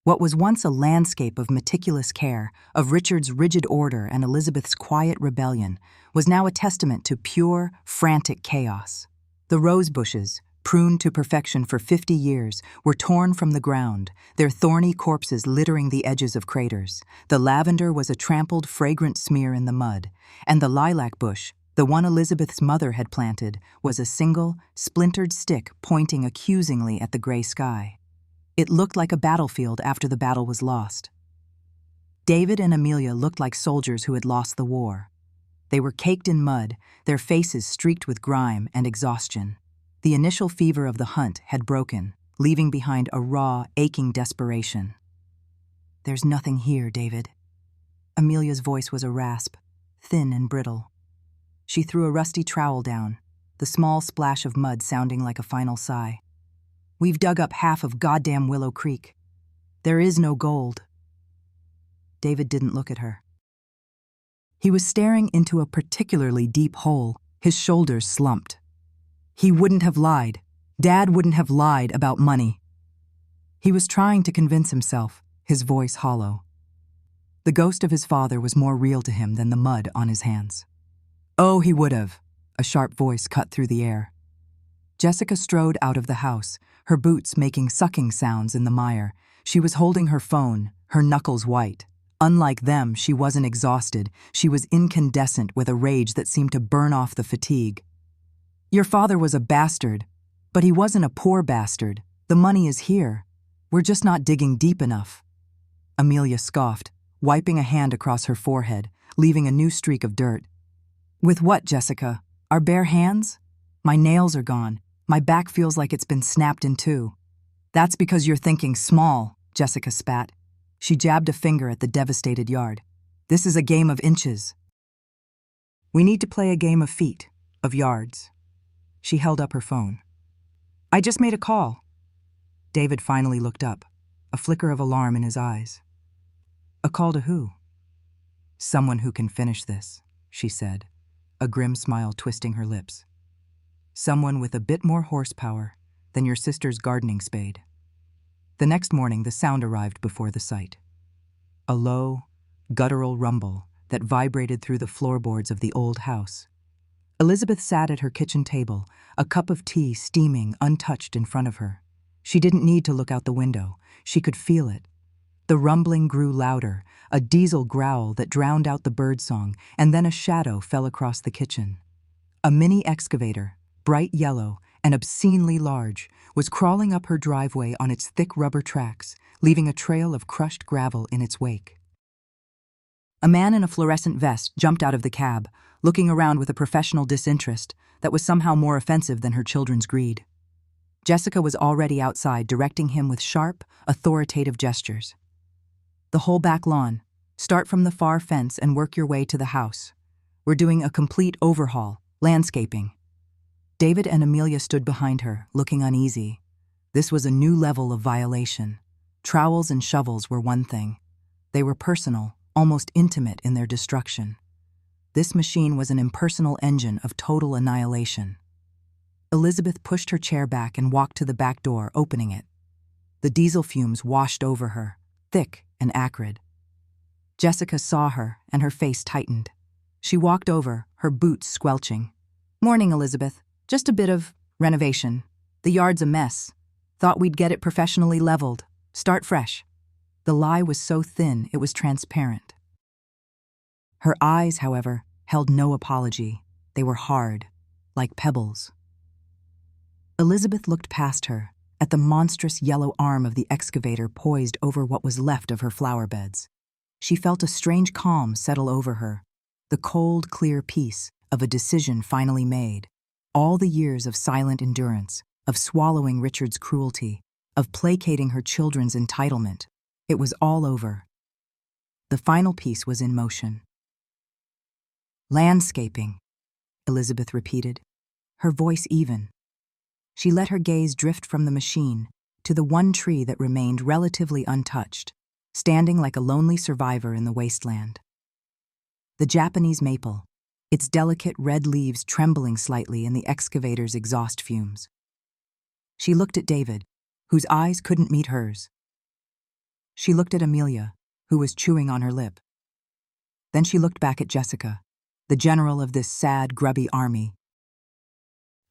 What was once a landscape of meticulous care, of Richard's rigid order and Elizabeth's quiet rebellion, was now a testament to pure, frantic chaos. The rose bushes, pruned to perfection for 50 years, were torn from the ground, their thorny corpses littering the edges of craters. The lavender was a trampled, fragrant smear in the mud, and the lilac bush, the one Elizabeth's mother had planted, was a single, splintered stick pointing accusingly at the gray sky. It looked like a battlefield after the battle was lost. David and Amelia looked like soldiers who had lost the war. They were caked in mud, their faces streaked with grime and exhaustion. The initial fever of the hunt had broken, leaving behind a raw, aching desperation. "There's nothing here, David." Amelia's voice was a rasp, thin and brittle. She threw a rusty trowel down, the small splash of mud sounding like a final sigh. "We've dug up half of goddamn Willow Creek. There is no gold." David didn't look at her. He was staring into a particularly deep hole, his shoulders slumped. He wouldn't have lied. Dad wouldn't have lied about money. He was trying to convince himself, his voice hollow. The ghost of his father was more real to him than the mud on his hands. "Oh, he would have," a sharp voice cut through the air. Jessica strode out of the house, her boots making sucking sounds in the mire. She was holding her phone, her knuckles white. Unlike them, she wasn't exhausted. She was incandescent with a rage that seemed to burn off the fatigue. "Your father was a bastard, but he wasn't a poor bastard. The money is here. We're just not digging deep enough." Amelia scoffed, wiping a hand across her forehead, leaving a new streak of dirt. "With what, Jessica? Our bare hands? My nails are gone. My back feels like it's been snapped in two." "That's because you're thinking small," Jessica spat. She jabbed a finger at the devastated yard. "This is a game of inches. We need to play a game of feet, of yards." She held up her phone. "I just made a call." David finally looked up, a flicker of alarm in his eyes. "A call to who?" "Someone who can finish this," she said, a grim smile twisting her lips. "Someone with a bit more horsepower than your sister's gardening spade." The next morning, the sound arrived before the sight. A low, guttural rumble that vibrated through the floorboards of the old house. Elizabeth sat at her kitchen table, a cup of tea steaming untouched in front of her. She didn't need to look out the window. She could feel it. The rumbling grew louder, a diesel growl that drowned out the birdsong, and then a shadow fell across the kitchen. A mini excavator, bright yellow and obscenely large, was crawling up her driveway on its thick rubber tracks, leaving a trail of crushed gravel in its wake. A man in a fluorescent vest jumped out of the cab, looking around with a professional disinterest that was somehow more offensive than her children's greed. Jessica was already outside, directing him with sharp, authoritative gestures. "The whole back lawn. Start from the far fence and work your way to the house. We're doing a complete overhaul, landscaping." David and Amelia stood behind her, looking uneasy. This was a new level of violation. Trowels and shovels were one thing. They were personal, almost intimate in their destruction. This machine was an impersonal engine of total annihilation. Elizabeth pushed her chair back and walked to the back door, opening it. The diesel fumes washed over her, thick and acrid. Jessica saw her, and her face tightened. She walked over, her boots squelching. "Morning, Elizabeth. Just a bit of renovation. The yard's a mess. Thought we'd get it professionally leveled. Start fresh." The lie was so thin it was transparent. Her eyes, however, held no apology. They were hard, like pebbles. Elizabeth looked past her, at the monstrous yellow arm of the excavator poised over what was left of her flower beds. She felt a strange calm settle over her, the cold, clear peace of a decision finally made. All the years of silent endurance, of swallowing Richard's cruelty, of placating her children's entitlement, it was all over. The final piece was in motion. Landscaping, Elizabeth repeated, her voice even. She let her gaze drift from the machine to the one tree that remained relatively untouched, standing like a lonely survivor in the wasteland. The Japanese maple, its delicate red leaves trembling slightly in the excavator's exhaust fumes. She looked at David, whose eyes couldn't meet hers. She looked at Amelia, who was chewing on her lip. Then she looked back at Jessica, the general of this sad, grubby army.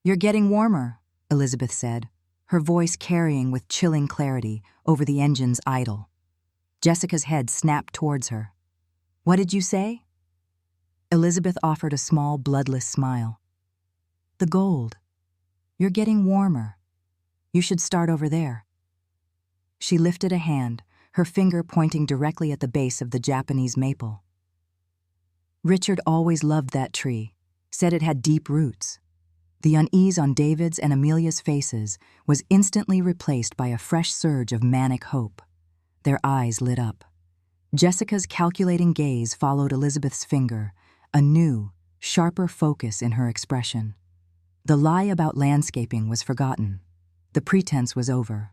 "You're getting warmer," Elizabeth said, her voice carrying with chilling clarity over the engine's idle. Jessica's head snapped towards her. "What did you say?" Elizabeth offered a small, bloodless smile. "The gold. You're getting warmer. You should start over there." She lifted a hand, her finger pointing directly at the base of the Japanese maple. Richard always loved that tree, said it had deep roots. The unease on David's and Amelia's faces was instantly replaced by a fresh surge of manic hope. Their eyes lit up. Jessica's calculating gaze followed Elizabeth's finger, a new, sharper focus in her expression. The lie about landscaping was forgotten. The pretense was over.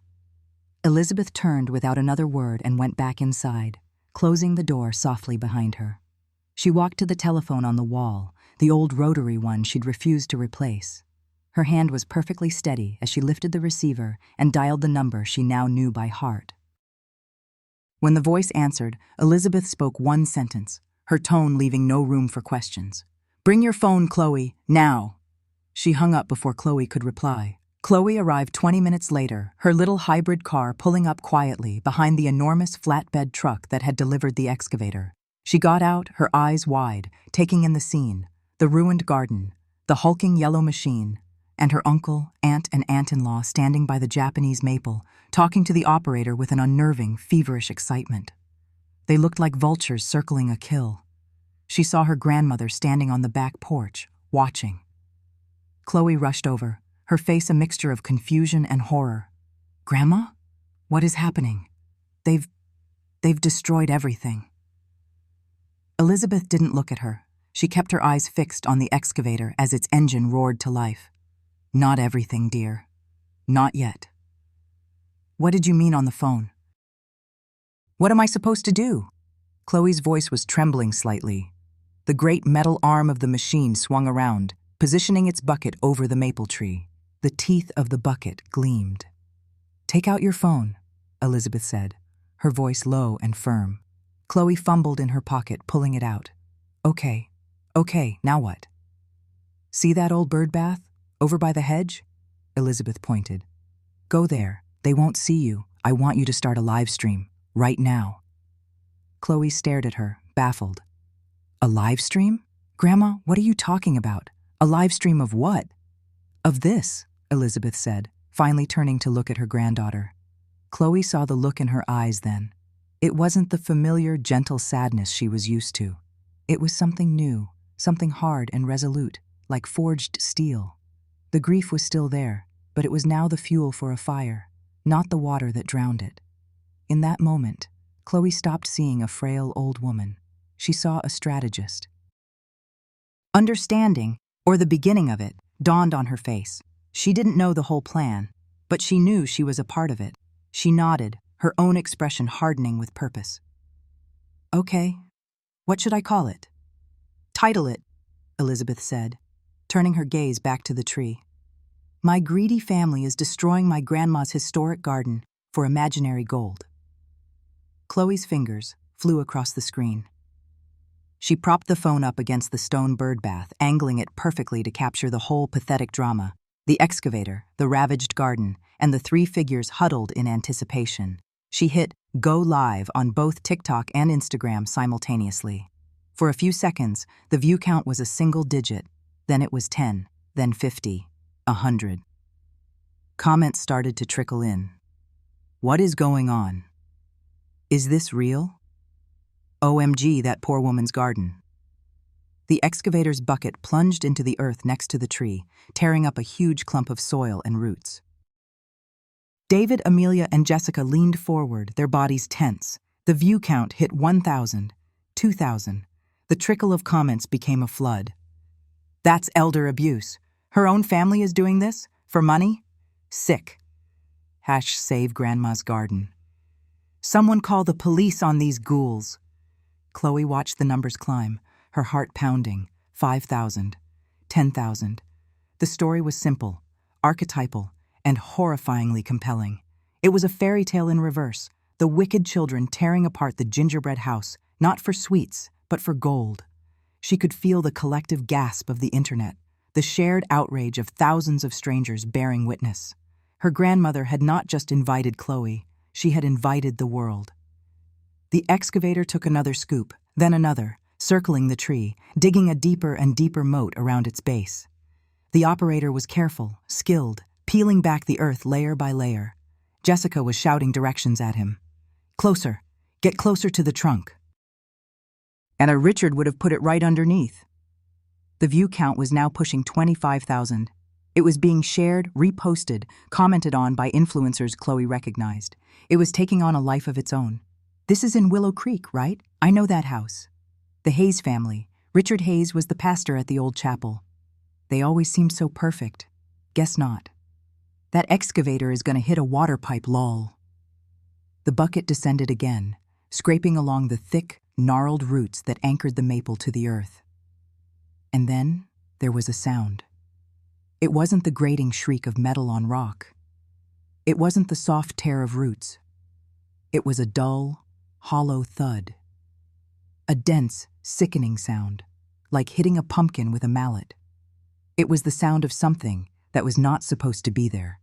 Elizabeth turned without another word and went back inside, closing the door softly behind her. She walked to the telephone on the wall, the old rotary one she'd refused to replace. Her hand was perfectly steady as she lifted the receiver and dialed the number she now knew by heart. When the voice answered, Elizabeth spoke one sentence, her tone leaving no room for questions. "Bring your phone, Chloe, now." She hung up before Chloe could reply. Chloe arrived 20 minutes later, her little hybrid car pulling up quietly behind the enormous flatbed truck that had delivered the excavator. She got out, her eyes wide, taking in the scene, the ruined garden, the hulking yellow machine, and her uncle, aunt, and aunt-in-law standing by the Japanese maple, talking to the operator with an unnerving, feverish excitement. They looked like vultures circling a kill. She saw her grandmother standing on the back porch, watching. Chloe rushed over, her face a mixture of confusion and horror. "Grandma? What is happening? They've destroyed everything." Elizabeth didn't look at her. She kept her eyes fixed on the excavator as its engine roared to life. "Not everything, dear. Not yet." "What did you mean on the phone?" "What am I supposed to do?" Chloe's voice was trembling slightly. The great metal arm of the machine swung around, positioning its bucket over the maple tree. The teeth of the bucket gleamed. "Take out your phone," Elizabeth said, her voice low and firm. Chloe fumbled in her pocket, pulling it out. Okay, now what?" "See that old bird bath? Over by the hedge?" Elizabeth pointed. "Go there. They won't see you. I want you to start a live stream. Right now." Chloe stared at her, baffled. "A live stream? Grandma, what are you talking about? A live stream of what?" "Of this," Elizabeth said, finally turning to look at her granddaughter. Chloe saw the look in her eyes then. It wasn't the familiar, gentle sadness she was used to. It was something new, something hard and resolute, like forged steel. The grief was still there, but it was now the fuel for a fire, not the water that drowned it. In that moment, Chloe stopped seeing a frail old woman. She saw a strategist. Understanding, or the beginning of it, dawned on her face. She didn't know the whole plan, but she knew she was a part of it. She nodded, her own expression hardening with purpose. "Okay, what should I call it?" "Title it," Elizabeth said, turning her gaze back to the tree. "My greedy family is destroying my grandma's historic garden for imaginary gold." Chloe's fingers flew across the screen. She propped the phone up against the stone bird bath, angling it perfectly to capture the whole pathetic drama: the excavator, the ravaged garden, and the three figures huddled in anticipation. She hit Go Live on both TikTok and Instagram simultaneously. For a few seconds, the view count was a single digit, then it was 10, then 50, 100. Comments started to trickle in. What is going on? Is this real? OMG, that poor woman's garden. The excavator's bucket plunged into the earth next to the tree, tearing up a huge clump of soil and roots. David, Amelia, and Jessica leaned forward, their bodies tense. The view count hit 1,000, 2,000. The trickle of comments became a flood. That's elder abuse. Her own family is doing this? For money? Sick. #Save Grandma's Garden. Someone call the police on these ghouls. Chloe watched the numbers climb, her heart pounding. 5,000, 10,000. The story was simple, archetypal, and horrifyingly compelling. It was a fairy tale in reverse, the wicked children tearing apart the gingerbread house, not for sweets, but for gold. She could feel the collective gasp of the internet, the shared outrage of thousands of strangers bearing witness. Her grandmother had not just invited Chloe, she had invited the world. The excavator took another scoop, then another, circling the tree, digging a deeper and deeper moat around its base. The operator was careful, skilled, peeling back the earth layer by layer. Jessica was shouting directions at him. Closer, get closer to the trunk. And Richard would have put it right underneath. The view count was now pushing 25,000. It was being shared, reposted, commented on by influencers Chloe recognized. It was taking on a life of its own. This is in Willow Creek, right? I know that house. The Hayes family. Richard Hayes was the pastor at the old chapel. They always seemed so perfect. Guess not. That excavator is going to hit a water pipe, lol. The bucket descended again, scraping along the thick, gnarled roots that anchored the maple to the earth. And then there was a sound. It wasn't the grating shriek of metal on rock. It wasn't the soft tear of roots. It was a dull, hollow thud. A dense, sickening sound, like hitting a pumpkin with a mallet. It was the sound of something that was not supposed to be there.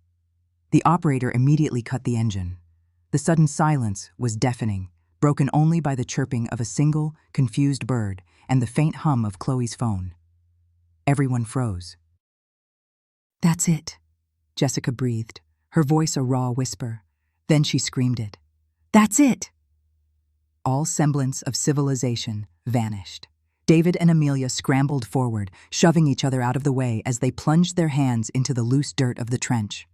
The operator immediately cut the engine. The sudden silence was deafening, broken only by the chirping of a single, confused bird and the faint hum of Chloe's phone. Everyone froze. That's it, Jessica breathed, her voice a raw whisper. Then she screamed it. That's it! All semblance of civilization vanished. David and Amelia scrambled forward, shoving each other out of the way as they plunged their hands into the loose dirt of the trench.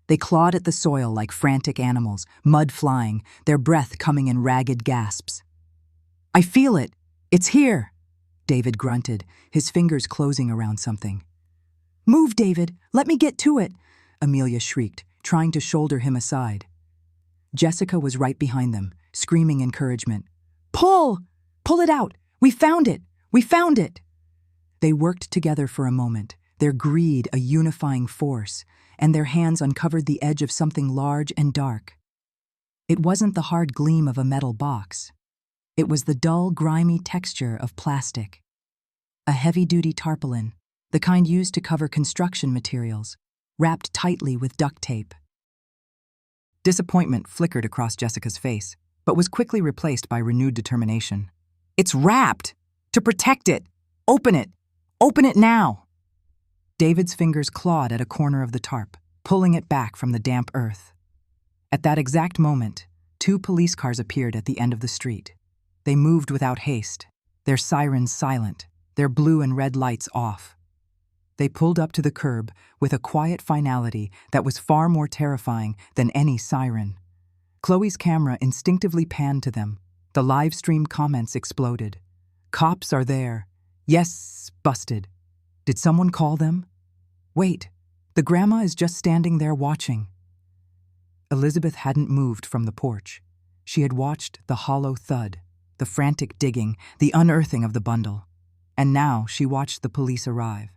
They clawed at the soil like frantic animals, mud flying, their breath coming in ragged gasps. I feel it! It's here! David grunted, his fingers closing around something. Move, David! Let me get to it! Amelia shrieked, trying to shoulder him aside. Jessica was right behind them, screaming encouragement. Pull! Pull it out! We found it! We found it! They worked together for a moment, their greed a unifying force, and their hands uncovered the edge of something large and dark. It wasn't the hard gleam of a metal box. It was the dull, grimy texture of plastic. A heavy-duty tarpaulin, the kind used to cover construction materials, wrapped tightly with duct tape. Disappointment flickered across Jessica's face, but was quickly replaced by renewed determination. It's wrapped! To protect it! Open it! Open it now! David's fingers clawed at a corner of the tarp, pulling it back from the damp earth. At that exact moment, 2 police cars appeared at the end of the street. They moved without haste, their sirens silent, their blue and red lights off. They pulled up to the curb with a quiet finality that was far more terrifying than any siren. Chloe's camera instinctively panned to them. The live stream comments exploded. Cops are there. Yes, busted. Did someone call them? Wait, the grandma is just standing there watching. Elizabeth hadn't moved from the porch. She had watched the hollow thud, the frantic digging, the unearthing of the bundle. And now she watched the police arrive.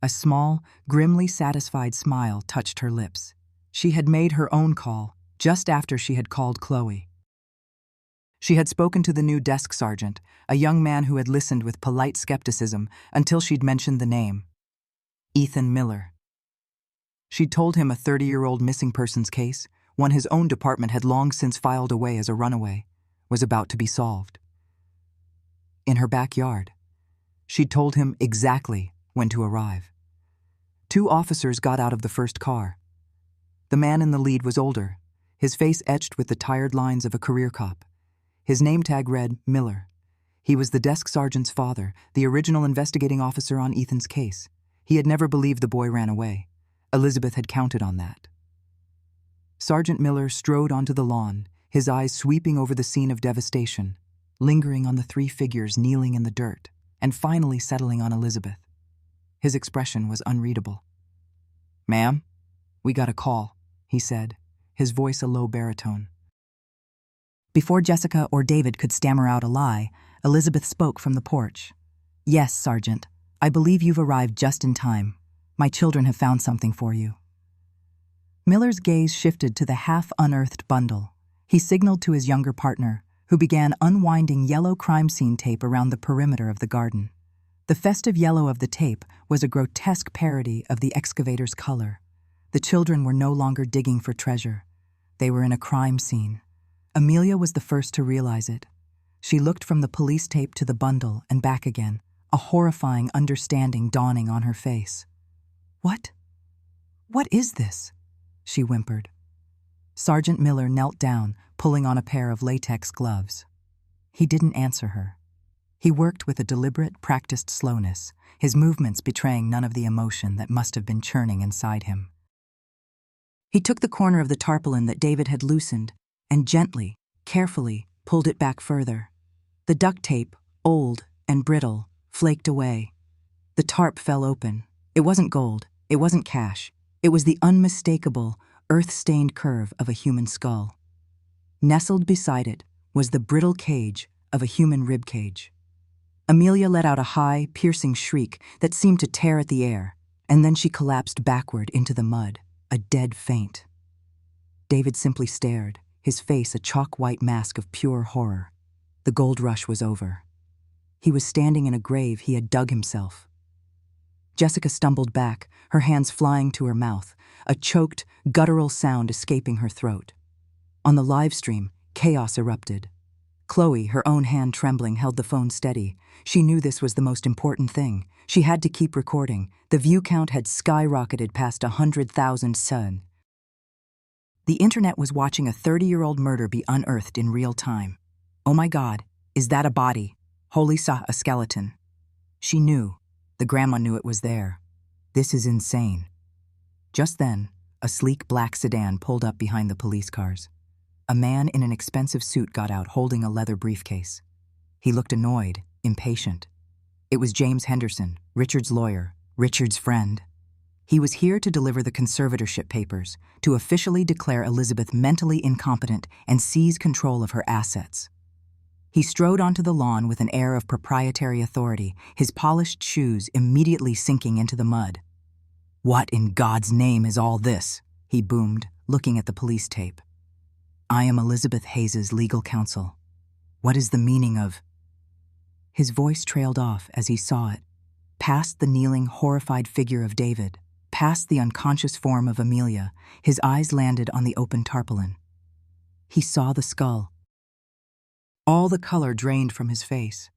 A small, grimly satisfied smile touched her lips. She had made her own call, just after she had called Chloe. She had spoken to the new desk sergeant, a young man who had listened with polite skepticism until she'd mentioned the name. Ethan Miller. She'd told him a 30-year-old missing persons case, one his own department had long since filed away as a runaway, was about to be solved. In her backyard, she'd told him exactly when to arrive. 2 officers got out of the first car. The man in the lead was older, his face etched with the tired lines of a career cop. His name tag read Miller. He was the desk sergeant's father, the original investigating officer on Ethan's case. He had never believed the boy ran away. Elizabeth had counted on that. Sergeant Miller strode onto the lawn, his eyes sweeping over the scene of devastation, lingering on the 3 figures kneeling in the dirt, and finally settling on Elizabeth. His expression was unreadable. "Ma'am, we got a call," he said, his voice a low baritone. Before Jessica or David could stammer out a lie, Elizabeth spoke from the porch. "Yes, Sergeant. I believe you've arrived just in time. My children have found something for you." Miller's gaze shifted to the half-unearthed bundle. He signaled to his younger partner, who began unwinding yellow crime scene tape around the perimeter of the garden. The festive yellow of the tape was a grotesque parody of the excavator's color. The children were no longer digging for treasure. They were in a crime scene. Amelia was the first to realize it. She looked from the police tape to the bundle and back again, a horrifying understanding dawning on her face. "What? What is this?" she whimpered. Sergeant Miller knelt down, pulling on a pair of latex gloves. He didn't answer her. He worked with a deliberate, practiced slowness, his movements betraying none of the emotion that must have been churning inside him. He took the corner of the tarpaulin that David had loosened and gently, carefully, pulled it back further. The duct tape, old and brittle, flaked away. The tarp fell open. It wasn't gold. It wasn't cash. It was the unmistakable, earth-stained curve of a human skull. Nestled beside it was the brittle cage of a human rib cage. Amelia let out a high, piercing shriek that seemed to tear at the air, and then she collapsed backward into the mud, a dead faint. David simply stared, his face a chalk-white mask of pure horror. The gold rush was over. He was standing in a grave he had dug himself. Jessica stumbled back, her hands flying to her mouth, a choked, guttural sound escaping her throat. On the live stream, chaos erupted. Chloe, her own hand trembling, held the phone steady. She knew this was the most important thing. She had to keep recording. The view count had skyrocketed past 100,000 sun. The internet was watching a 30-year-old murder be unearthed in real time. "Oh my God, is that a body? Holy sa, a skeleton." She knew. The grandma knew it was there. This is insane. Just then, a sleek black sedan pulled up behind the police cars. A man in an expensive suit got out holding a leather briefcase. He looked annoyed, impatient. It was James Henderson, Richard's lawyer, Richard's friend. He was here to deliver the conservatorship papers, to officially declare Elizabeth mentally incompetent and seize control of her assets. He strode onto the lawn with an air of proprietary authority, his polished shoes immediately sinking into the mud. "What in God's name is all this?" he boomed, looking at the police tape. "I am Elizabeth Hayes's legal counsel. What is the meaning of—" His voice trailed off as he saw it, past the kneeling, horrified figure of David, past the unconscious form of Amelia. His eyes landed on the open tarpaulin. He saw the skull. All the color drained from his face.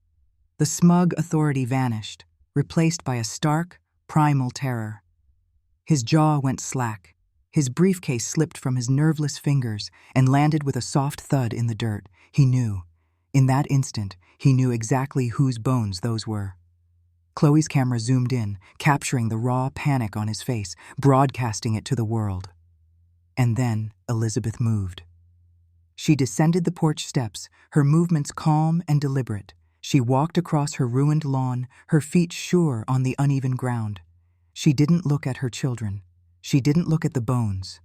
The smug authority vanished, replaced by a stark, primal terror. His jaw went slack. His briefcase slipped from his nerveless fingers and landed with a soft thud in the dirt. He knew. In that instant, he knew exactly whose bones those were. Chloe's camera zoomed in, capturing the raw panic on his face, broadcasting it to the world. And then Elizabeth moved. She descended the porch steps, her movements calm and deliberate. She walked across her ruined lawn, her feet sure on the uneven ground. She didn't look at her children. She didn't look at the bones.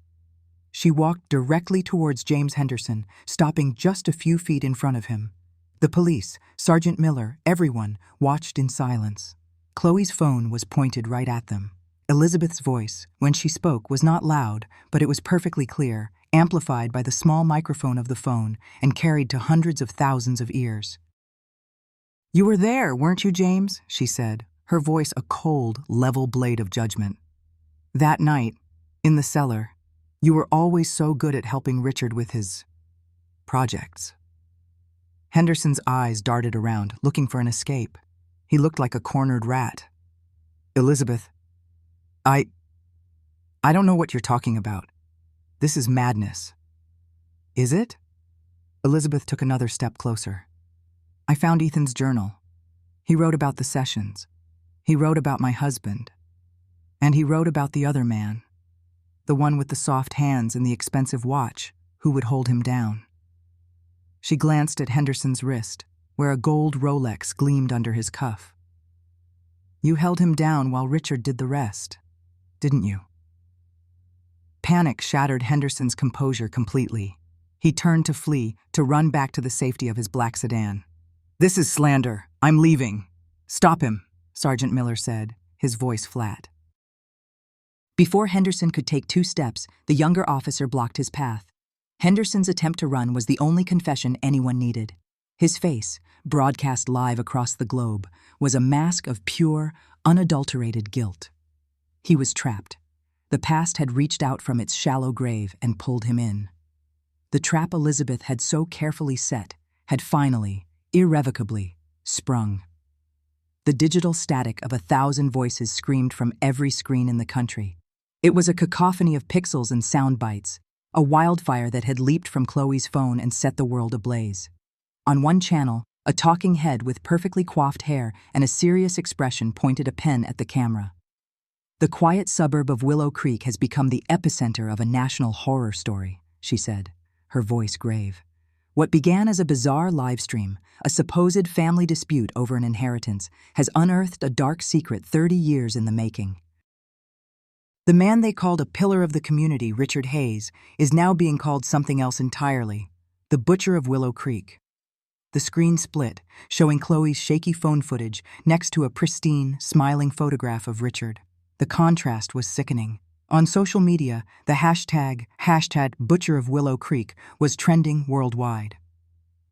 She walked directly towards James Henderson, stopping just a few feet in front of him. The police, Sergeant Miller, everyone, watched in silence. Chloe's phone was pointed right at them. Elizabeth's voice, when she spoke, was not loud, but it was perfectly clear, amplified by the small microphone of the phone and carried to hundreds of thousands of ears. "You were there, weren't you, James?" she said, her voice a cold, level blade of judgment. "That night, in the cellar, You were always so good at helping Richard with his projects. Henderson's eyes darted around, looking for an escape. He looked like a cornered rat. Elizabeth, I don't know what you're talking about. This is madness. Is it? Elizabeth took another step closer. I found Ethan's journal. He wrote about the sessions. He wrote about my husband. And he wrote about the other man, the one with the soft hands and the expensive watch, who would hold him down. She glanced at Henderson's wrist, where a gold Rolex gleamed under his cuff. You held him down while Richard did the rest, didn't you? Panic shattered Henderson's composure completely. He turned to flee, to run back to the safety of his black sedan. This is slander. I'm leaving. Stop him, Sergeant Miller said, his voice flat. Before Henderson could take 2 steps, the younger officer blocked his path. Henderson's attempt to run was the only confession anyone needed. His face, broadcast live across the globe, was a mask of pure, unadulterated guilt. He was trapped. The past had reached out from its shallow grave and pulled him in. The trap Elizabeth had so carefully set had finally, irrevocably, sprung. The digital static of 1,000 voices screamed from every screen in the country. It was a cacophony of pixels and sound bites, a wildfire that had leaped from Chloe's phone and set the world ablaze. On one channel, a talking head with perfectly coiffed hair and a serious expression pointed a pen at the camera. The quiet suburb of Willow Creek has become the epicenter of a national horror story, she said, her voice grave. What began as a bizarre livestream, a supposed family dispute over an inheritance, has unearthed a dark secret 30 years in the making. The man they called a pillar of the community, Richard Hayes, is now being called something else entirely, the Butcher of Willow Creek. The screen split, showing Chloe's shaky phone footage next to a pristine, smiling photograph of Richard. The contrast was sickening. On social media, the hashtag Butcher of Willow Creek was trending worldwide.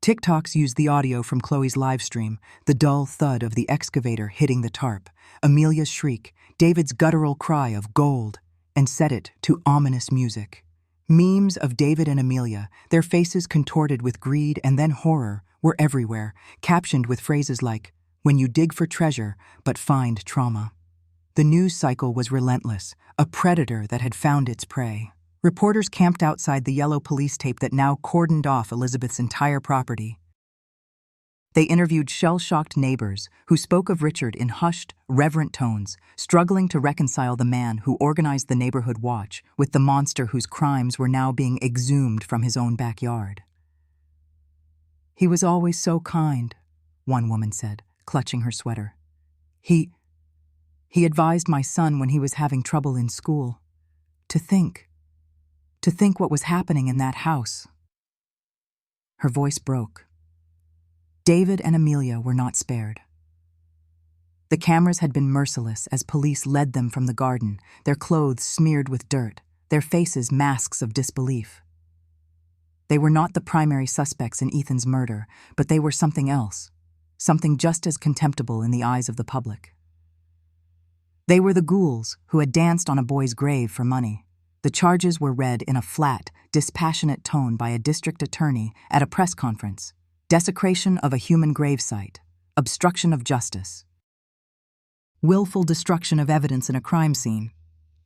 TikToks used the audio from Chloe's livestream, the dull thud of the excavator hitting the tarp, Amelia's shriek, David's guttural cry of gold, and set it to ominous music. Memes of David and Amelia, their faces contorted with greed and then horror, were everywhere, captioned with phrases like, "When you dig for treasure, but find trauma." The news cycle was relentless, a predator that had found its prey. Reporters camped outside the yellow police tape that now cordoned off Elizabeth's entire property. They interviewed shell-shocked neighbors who spoke of Richard in hushed, reverent tones, struggling to reconcile the man who organized the neighborhood watch with the monster whose crimes were now being exhumed from his own backyard. "He was always so kind," one woman said, clutching her sweater. He advised my son when he was having trouble in school. To think what was happening in that house." Her voice broke. David and Amelia were not spared. The cameras had been merciless as police led them from the garden, their clothes smeared with dirt, their faces masks of disbelief. They were not the primary suspects in Ethan's murder, but they were something else, something just as contemptible in the eyes of the public. They were the ghouls who had danced on a boy's grave for money. The charges were read in a flat, dispassionate tone by a district attorney at a press conference. Desecration of a human gravesite, obstruction of justice, willful destruction of evidence in a crime scene.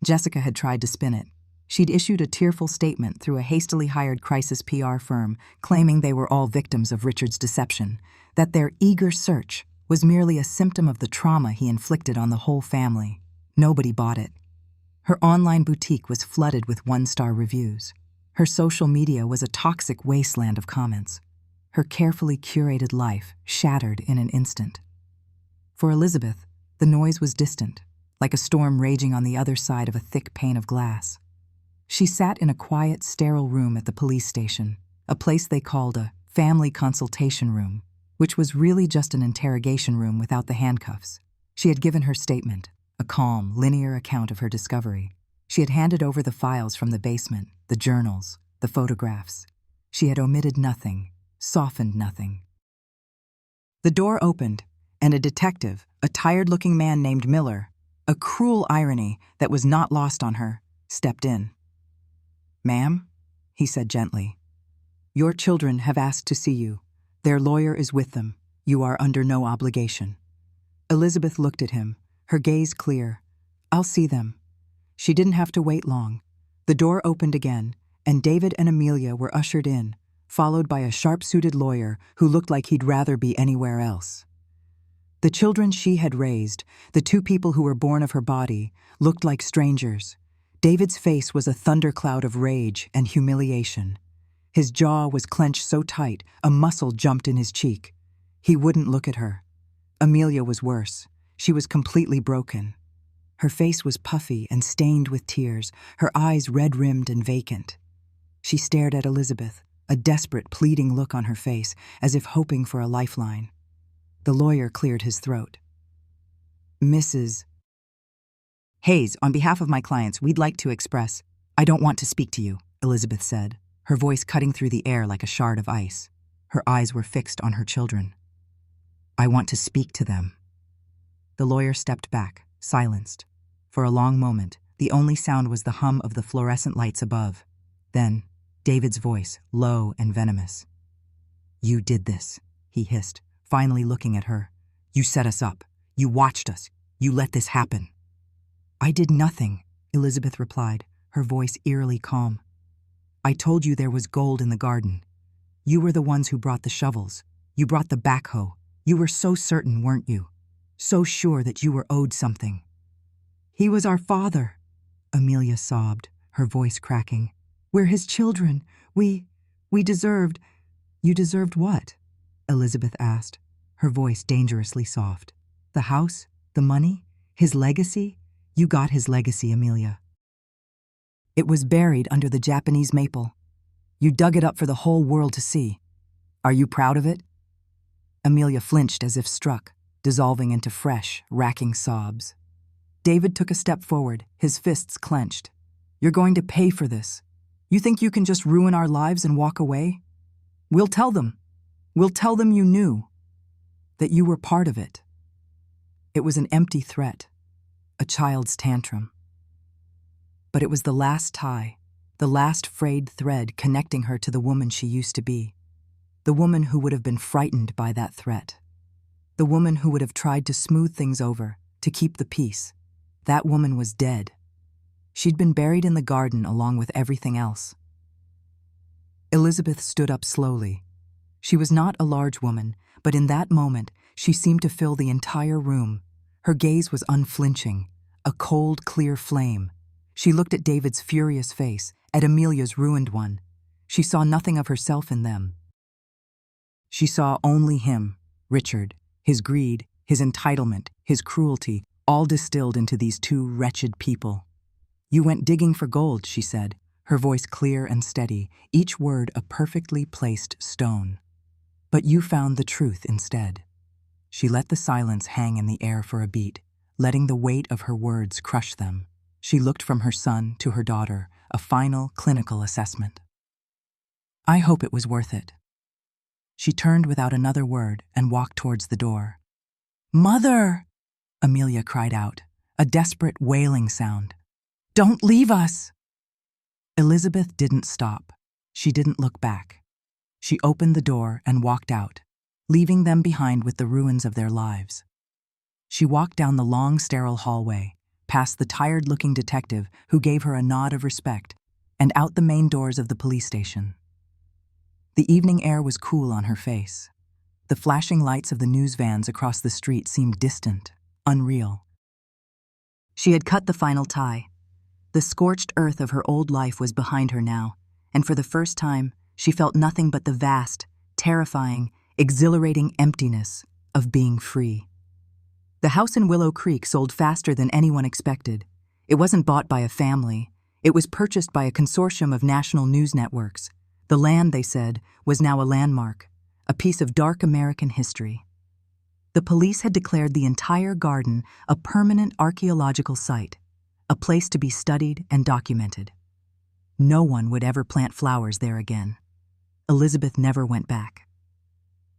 Jessica had tried to spin it. She'd issued a tearful statement through a hastily hired crisis PR firm, claiming they were all victims of Richard's deception, that their eager search was merely a symptom of the trauma he inflicted on the whole family. Nobody bought it. Her online boutique was flooded with 1-star reviews. Her social media was a toxic wasteland of comments. Her carefully curated life shattered in an instant. For Elizabeth, the noise was distant, like a storm raging on the other side of a thick pane of glass. She sat in a quiet, sterile room at the police station, a place they called a family consultation room, which was really just an interrogation room without the handcuffs. She had given her statement, a calm, linear account of her discovery. She had handed over the files from the basement, the journals, the photographs. She had omitted nothing, softened nothing. The door opened, and a detective, a tired-looking man named Miller, a cruel irony that was not lost on her, stepped in. "Ma'am," he said gently, "your children have asked to see you. Their lawyer is with them. You are under no obligation." Elizabeth looked at him, her gaze clear. "I'll see them." She didn't have to wait long. The door opened again, and David and Amelia were ushered in, followed by a sharp-suited lawyer who looked like he'd rather be anywhere else. The children she had raised, the two people who were born of her body, looked like strangers. David's face was a thundercloud of rage and humiliation. His jaw was clenched so tight, a muscle jumped in his cheek. He wouldn't look at her. Amelia was worse. She was completely broken. Her face was puffy and stained with tears, her eyes red-rimmed and vacant. She stared at Elizabeth, a desperate, pleading look on her face, as if hoping for a lifeline. The lawyer cleared his throat. "Mrs. Hayes, on behalf of my clients, we'd like to express—" "I don't want to speak to you," Elizabeth said, her voice cutting through the air like a shard of ice. Her eyes were fixed on her children. "I want to speak to them." The lawyer stepped back, silenced. For a long moment, the only sound was the hum of the fluorescent lights above. Then, David's voice, low and venomous. "You did this," he hissed, finally looking at her. "You set us up. You watched us. You let this happen." "I did nothing," Elizabeth replied, her voice eerily calm. "I told you there was gold in the garden. You were the ones who brought the shovels. You brought the backhoe. You were so certain, weren't you? So sure that you were owed something." "He was our father," Amelia sobbed, her voice cracking. "We're his children. We deserved—" "You deserved what?" Elizabeth asked, her voice dangerously soft. "The house? The money? His legacy? You got his legacy, Amelia. It was buried under the Japanese maple. You dug it up for the whole world to see. Are you proud of it?" Amelia flinched as if struck, dissolving into fresh, racking sobs. David took a step forward, his fists clenched. "You're going to pay for this. You think you can just ruin our lives and walk away? We'll tell them. We'll tell them you knew. That you were part of it." It was an empty threat, a child's tantrum. But it was the last tie, the last frayed thread connecting her to the woman she used to be. The woman who would have been frightened by that threat. The woman who would have tried to smooth things over, to keep the peace. That woman was dead. She'd been buried in the garden along with everything else. Elizabeth stood up slowly. She was not a large woman, but in that moment, she seemed to fill the entire room. Her gaze was unflinching, a cold, clear flame. She looked at David's furious face, at Amelia's ruined one. She saw nothing of herself in them. She saw only him, Richard, his greed, his entitlement, his cruelty, all distilled into these two wretched people. "You went digging for gold," she said, her voice clear and steady, each word a perfectly placed stone. "But you found the truth instead." She let the silence hang in the air for a beat, letting the weight of her words crush them. She looked from her son to her daughter, a final, clinical assessment. "I hope it was worth it." She turned without another word and walked towards the door. "Mother!" Amelia cried out, a desperate wailing sound. "Don't leave us!" Elizabeth didn't stop. She didn't look back. She opened the door and walked out, leaving them behind with the ruins of their lives. She walked down the long, sterile hallway, past the tired-looking detective who gave her a nod of respect, and out the main doors of the police station. The evening air was cool on her face. The flashing lights of the news vans across the street seemed distant, unreal. She had cut the final tie. The scorched earth of her old life was behind her now, and for the first time, she felt nothing but the vast, terrifying, exhilarating emptiness of being free. The house in Willow Creek sold faster than anyone expected. It wasn't bought by a family. It was purchased by a consortium of national news networks. The land, they said, was now a landmark, a piece of dark American history. The police had declared the entire garden a permanent archaeological site, a place to be studied and documented. No one would ever plant flowers there again. Elizabeth never went back.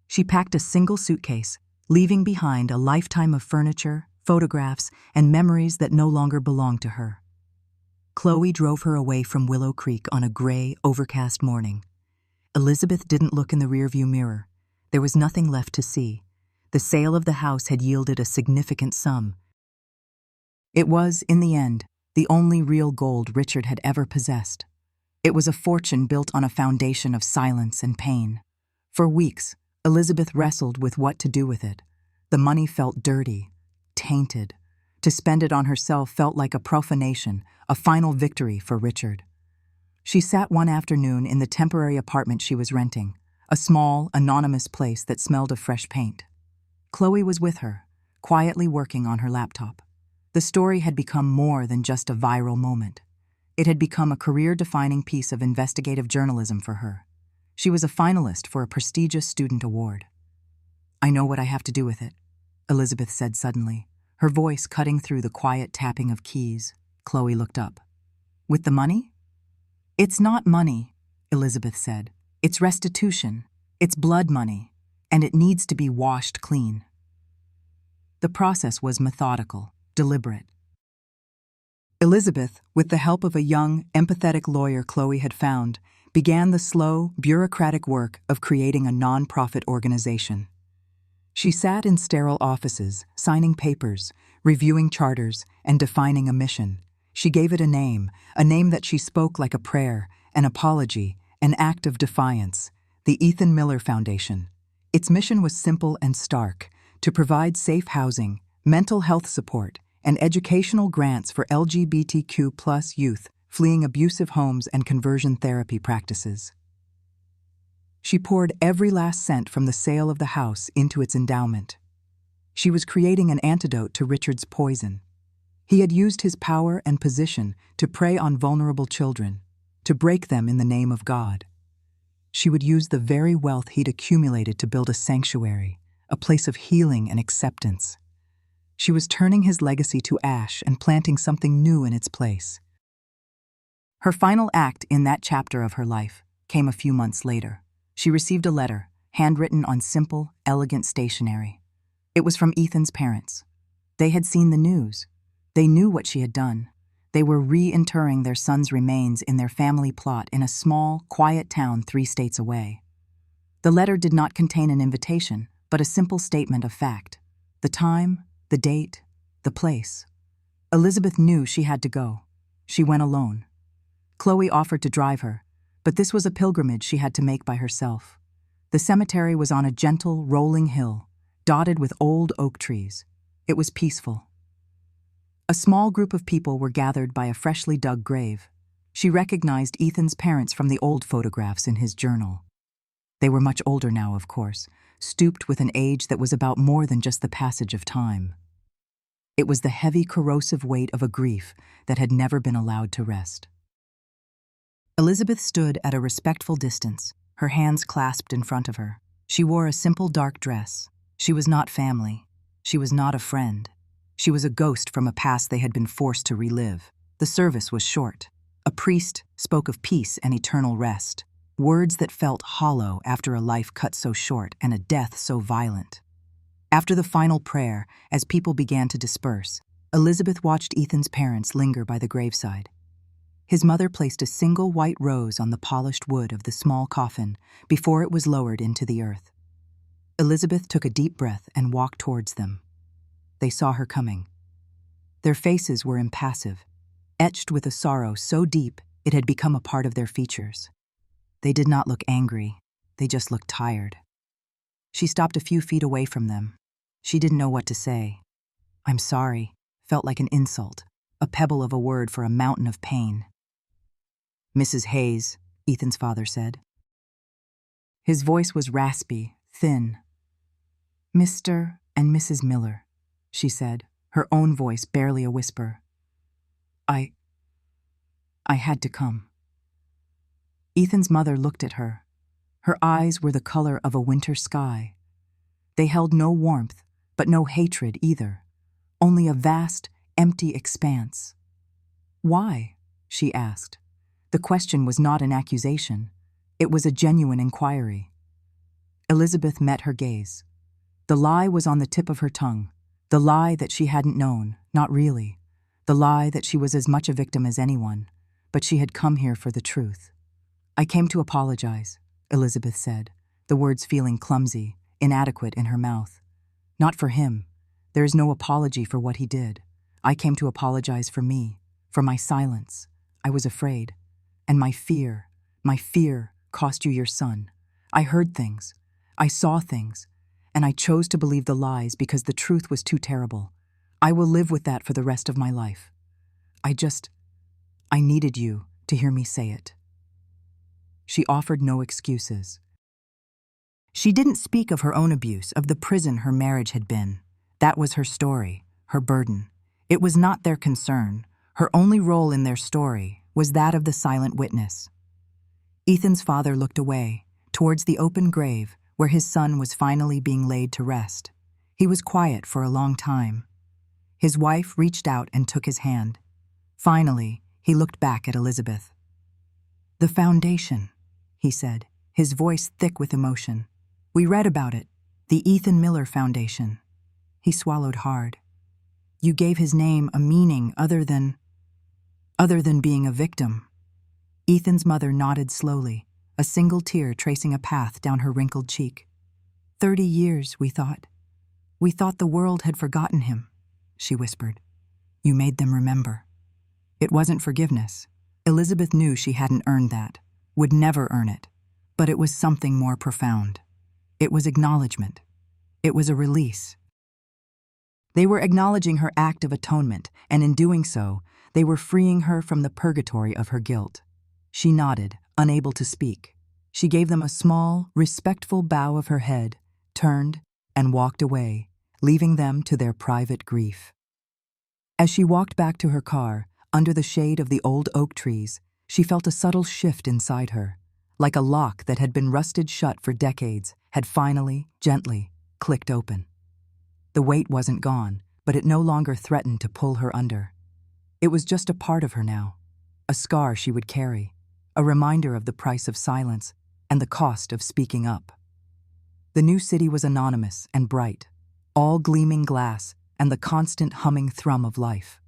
She packed a single suitcase, leaving behind a lifetime of furniture, photographs, and memories that no longer belonged to her. Chloe drove her away from Willow Creek on a gray, overcast morning. Elizabeth didn't look in the rearview mirror. There was nothing left to see. The sale of the house had yielded a significant sum. It was, in the end, the only real gold Richard had ever possessed. It was a fortune built on a foundation of silence and pain. For weeks, Elizabeth wrestled with what to do with it. The money felt dirty, tainted. To spend it on herself felt like a profanation, a final victory for Richard. She sat one afternoon in the temporary apartment she was renting, a small, anonymous place that smelled of fresh paint. Chloe was with her, quietly working on her laptop. The story had become more than just a viral moment. It had become a career-defining piece of investigative journalism for her. She was a finalist for a prestigious student award. "I know what I have to do with it," Elizabeth said suddenly, her voice cutting through the quiet tapping of keys. Chloe looked up. "With the money?" "It's not money," Elizabeth said. "It's restitution. It's blood money, and it needs to be washed clean." The process was methodical, deliberate. Elizabeth, with the help of a young, empathetic lawyer Chloe had found, began the slow, bureaucratic work of creating a non-profit organization. She sat in sterile offices, signing papers, reviewing charters, and defining a mission. She gave it a name that she spoke like a prayer, an apology, an act of defiance: the Ethan Miller Foundation. Its mission was simple and stark: to provide safe housing, mental health support, and educational grants for LGBTQ+ youth fleeing abusive homes and conversion therapy practices. She poured every last cent from the sale of the house into its endowment. She was creating an antidote to Richard's poison. He had used his power and position to prey on vulnerable children, to break them in the name of God. She would use the very wealth he'd accumulated to build a sanctuary, a place of healing and acceptance. She was turning his legacy to ash and planting something new in its place. Her final act in that chapter of her life came a few months later. She received a letter, handwritten on simple, elegant stationery. It was from Ethan's parents. They had seen the news. They knew what she had done. They were reinterring their son's remains in their family plot in a small, quiet town 3 states away. The letter did not contain an invitation, but a simple statement of fact: the time, the date, the place. Elizabeth knew she had to go. She went alone. Chloe offered to drive her, but this was a pilgrimage she had to make by herself. The cemetery was on a gentle, rolling hill, dotted with old oak trees. It was peaceful. A small group of people were gathered by a freshly dug grave. She recognized Ethan's parents from the old photographs in his journal. They were much older now, of course, stooped with an age that was about more than just the passage of time. It was the heavy, corrosive weight of a grief that had never been allowed to rest. Elizabeth stood at a respectful distance, her hands clasped in front of her. She wore a simple dark dress. She was not family. She was not a friend. She was a ghost from a past they had been forced to relive. The service was short. A priest spoke of peace and eternal rest, words that felt hollow after a life cut so short and a death so violent. After the final prayer, as people began to disperse, Elizabeth watched Ethan's parents linger by the graveside. His mother placed a single white rose on the polished wood of the small coffin before it was lowered into the earth. Elizabeth took a deep breath and walked towards them. They saw her coming. Their faces were impassive, etched with a sorrow so deep it had become a part of their features. They did not look angry, they just looked tired. She stopped a few feet away from them. She didn't know what to say. "I'm sorry," felt like an insult, a pebble of a word for a mountain of pain. "Mrs. Hayes," Ethan's father said. His voice was raspy, thin. "Mr. and Mrs. Miller," she said, her own voice barely a whisper. I had to come." Ethan's mother looked at her. Her eyes were the color of a winter sky. They held no warmth, but no hatred either, only a vast, empty expanse. "Why?" she asked. The question was not an accusation. It was a genuine inquiry. Elizabeth met her gaze. The lie was on the tip of her tongue, the lie that she hadn't known, not really, The lie that she was as much a victim as anyone, but she had come here for the truth. "I came to apologize," Elizabeth said, the words feeling clumsy, inadequate in her mouth. "Not for him. There is no apology for what he did. I came to apologize for me, for my silence. I was afraid. And my fear cost you your son. I heard things. I saw things. And I chose to believe the lies because the truth was too terrible. I will live with that for the rest of my life. I needed you to hear me say it." She offered no excuses. She didn't speak of her own abuse, of the prison her marriage had been. That was her story, her burden. It was not their concern. Her only role in their story was that of the silent witness. Ethan's father looked away, towards the open grave where his son was finally being laid to rest. He was quiet for a long time. His wife reached out and took his hand. Finally, he looked back at Elizabeth. "The foundation," he said, his voice thick with emotion. "We read about it, the Ethan Miller Foundation." He swallowed hard. "You gave his name a meaning other than being a victim." Ethan's mother nodded slowly, a single tear tracing a path down her wrinkled cheek. 30 years, we thought. We thought the world had forgotten him," she whispered. "You made them remember." It wasn't forgiveness. Elizabeth knew she hadn't earned that, would never earn it, but it was something more profound. It was acknowledgement. It was a release. They were acknowledging her act of atonement, and in doing so, they were freeing her from the purgatory of her guilt. She nodded, unable to speak. She gave them a small, respectful bow of her head, turned, and walked away, leaving them to their private grief. As she walked back to her car, under the shade of the old oak trees, she felt a subtle shift inside her, like a lock that had been rusted shut for decades had finally, gently, clicked open. The weight wasn't gone, but it no longer threatened to pull her under. It was just a part of her now, a scar she would carry, a reminder of the price of silence and the cost of speaking up. The new city was anonymous and bright, all gleaming glass and the constant humming thrum of life.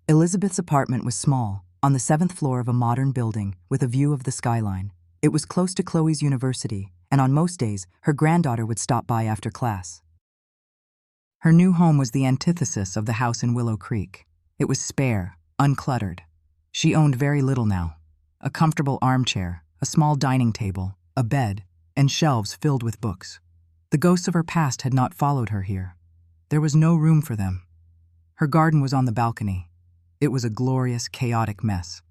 Elizabeth's apartment was small, on the 7th floor of a modern building with a view of the skyline. It was close to Chloe's university, and on most days, her granddaughter would stop by after class. Her new home was the antithesis of the house in Willow Creek. It was spare, uncluttered. She owned very little now. A comfortable armchair, a small dining table, a bed, and shelves filled with books. The ghosts of her past had not followed her here. There was no room for them. Her garden was on the balcony. It was a glorious, chaotic mess.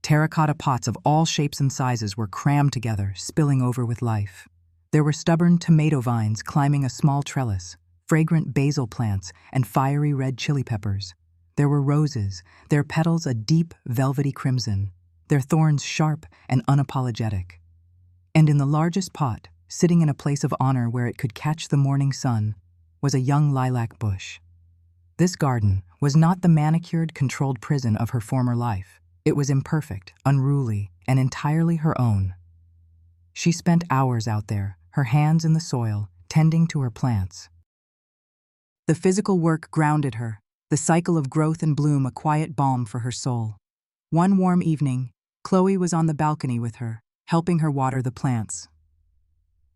Terracotta pots of all shapes and sizes were crammed together, spilling over with life. There were stubborn tomato vines climbing a small trellis, fragrant basil plants, and fiery red chili peppers. There were roses, their petals a deep, velvety crimson, their thorns sharp and unapologetic. And in the largest pot, sitting in a place of honor where it could catch the morning sun, was a young lilac bush. This garden was not the manicured, controlled prison of her former life. It was imperfect, unruly, and entirely her own. She spent hours out there, her hands in the soil, tending to her plants. The physical work grounded her, the cycle of growth and bloom a quiet balm for her soul. One warm evening, Chloe was on the balcony with her, helping her water the plants.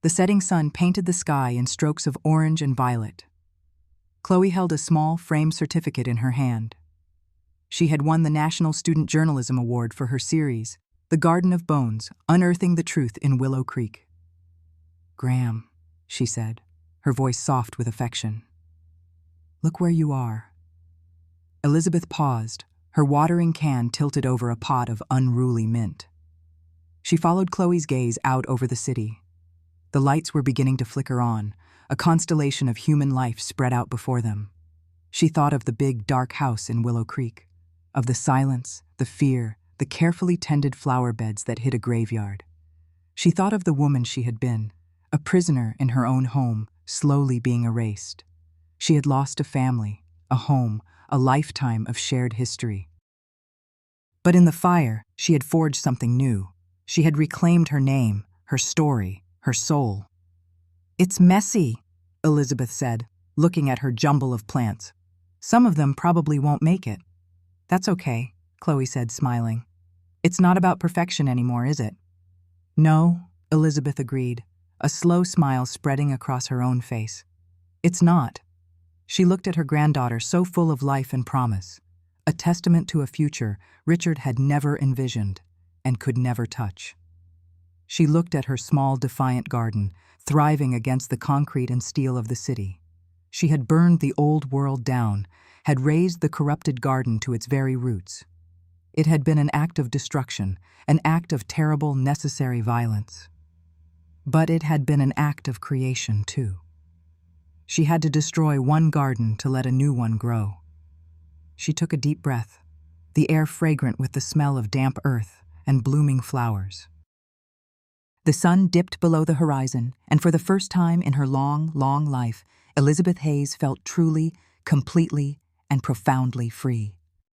The setting sun painted the sky in strokes of orange and violet. Chloe held a small framed certificate in her hand. She had won the National Student Journalism Award for her series, The Garden of Bones, Unearthing the Truth in Willow Creek. "Graham," she said, her voice soft with affection. "Look where you are." Elizabeth paused, her watering can tilted over a pot of unruly mint. She followed Chloe's gaze out over the city. The lights were beginning to flicker on, a constellation of human life spread out before them. She thought of the big, dark house in Willow Creek, of the silence, the fear, the carefully tended flower beds that hid a graveyard. She thought of the woman she had been, a prisoner in her own home, slowly being erased. She had lost a family, a home, a lifetime of shared history. But in the fire, she had forged something new. She had reclaimed her name, her story, her soul. "It's messy," Elizabeth said, looking at her jumble of plants. "Some of them probably won't make it. That's okay, Chloe said, smiling. It's not about perfection anymore, is it? No, Elizabeth agreed, a slow smile spreading across her own face. It's not. She looked at her granddaughter so full of life and promise, a testament to a future Richard had never envisioned and could never touch. She looked at her small, defiant garden, thriving against the concrete and steel of the city. She had burned the old world down, had razed the corrupted garden to its very roots. It had been an act of destruction, an act of terrible, necessary violence. But it had been an act of creation, too. She had to destroy one garden to let a new one grow. She took a deep breath, the air fragrant with the smell of damp earth and blooming flowers. The sun dipped below the horizon, and for the first time in her long, long life, Elizabeth Hayes felt truly, completely, and profoundly free.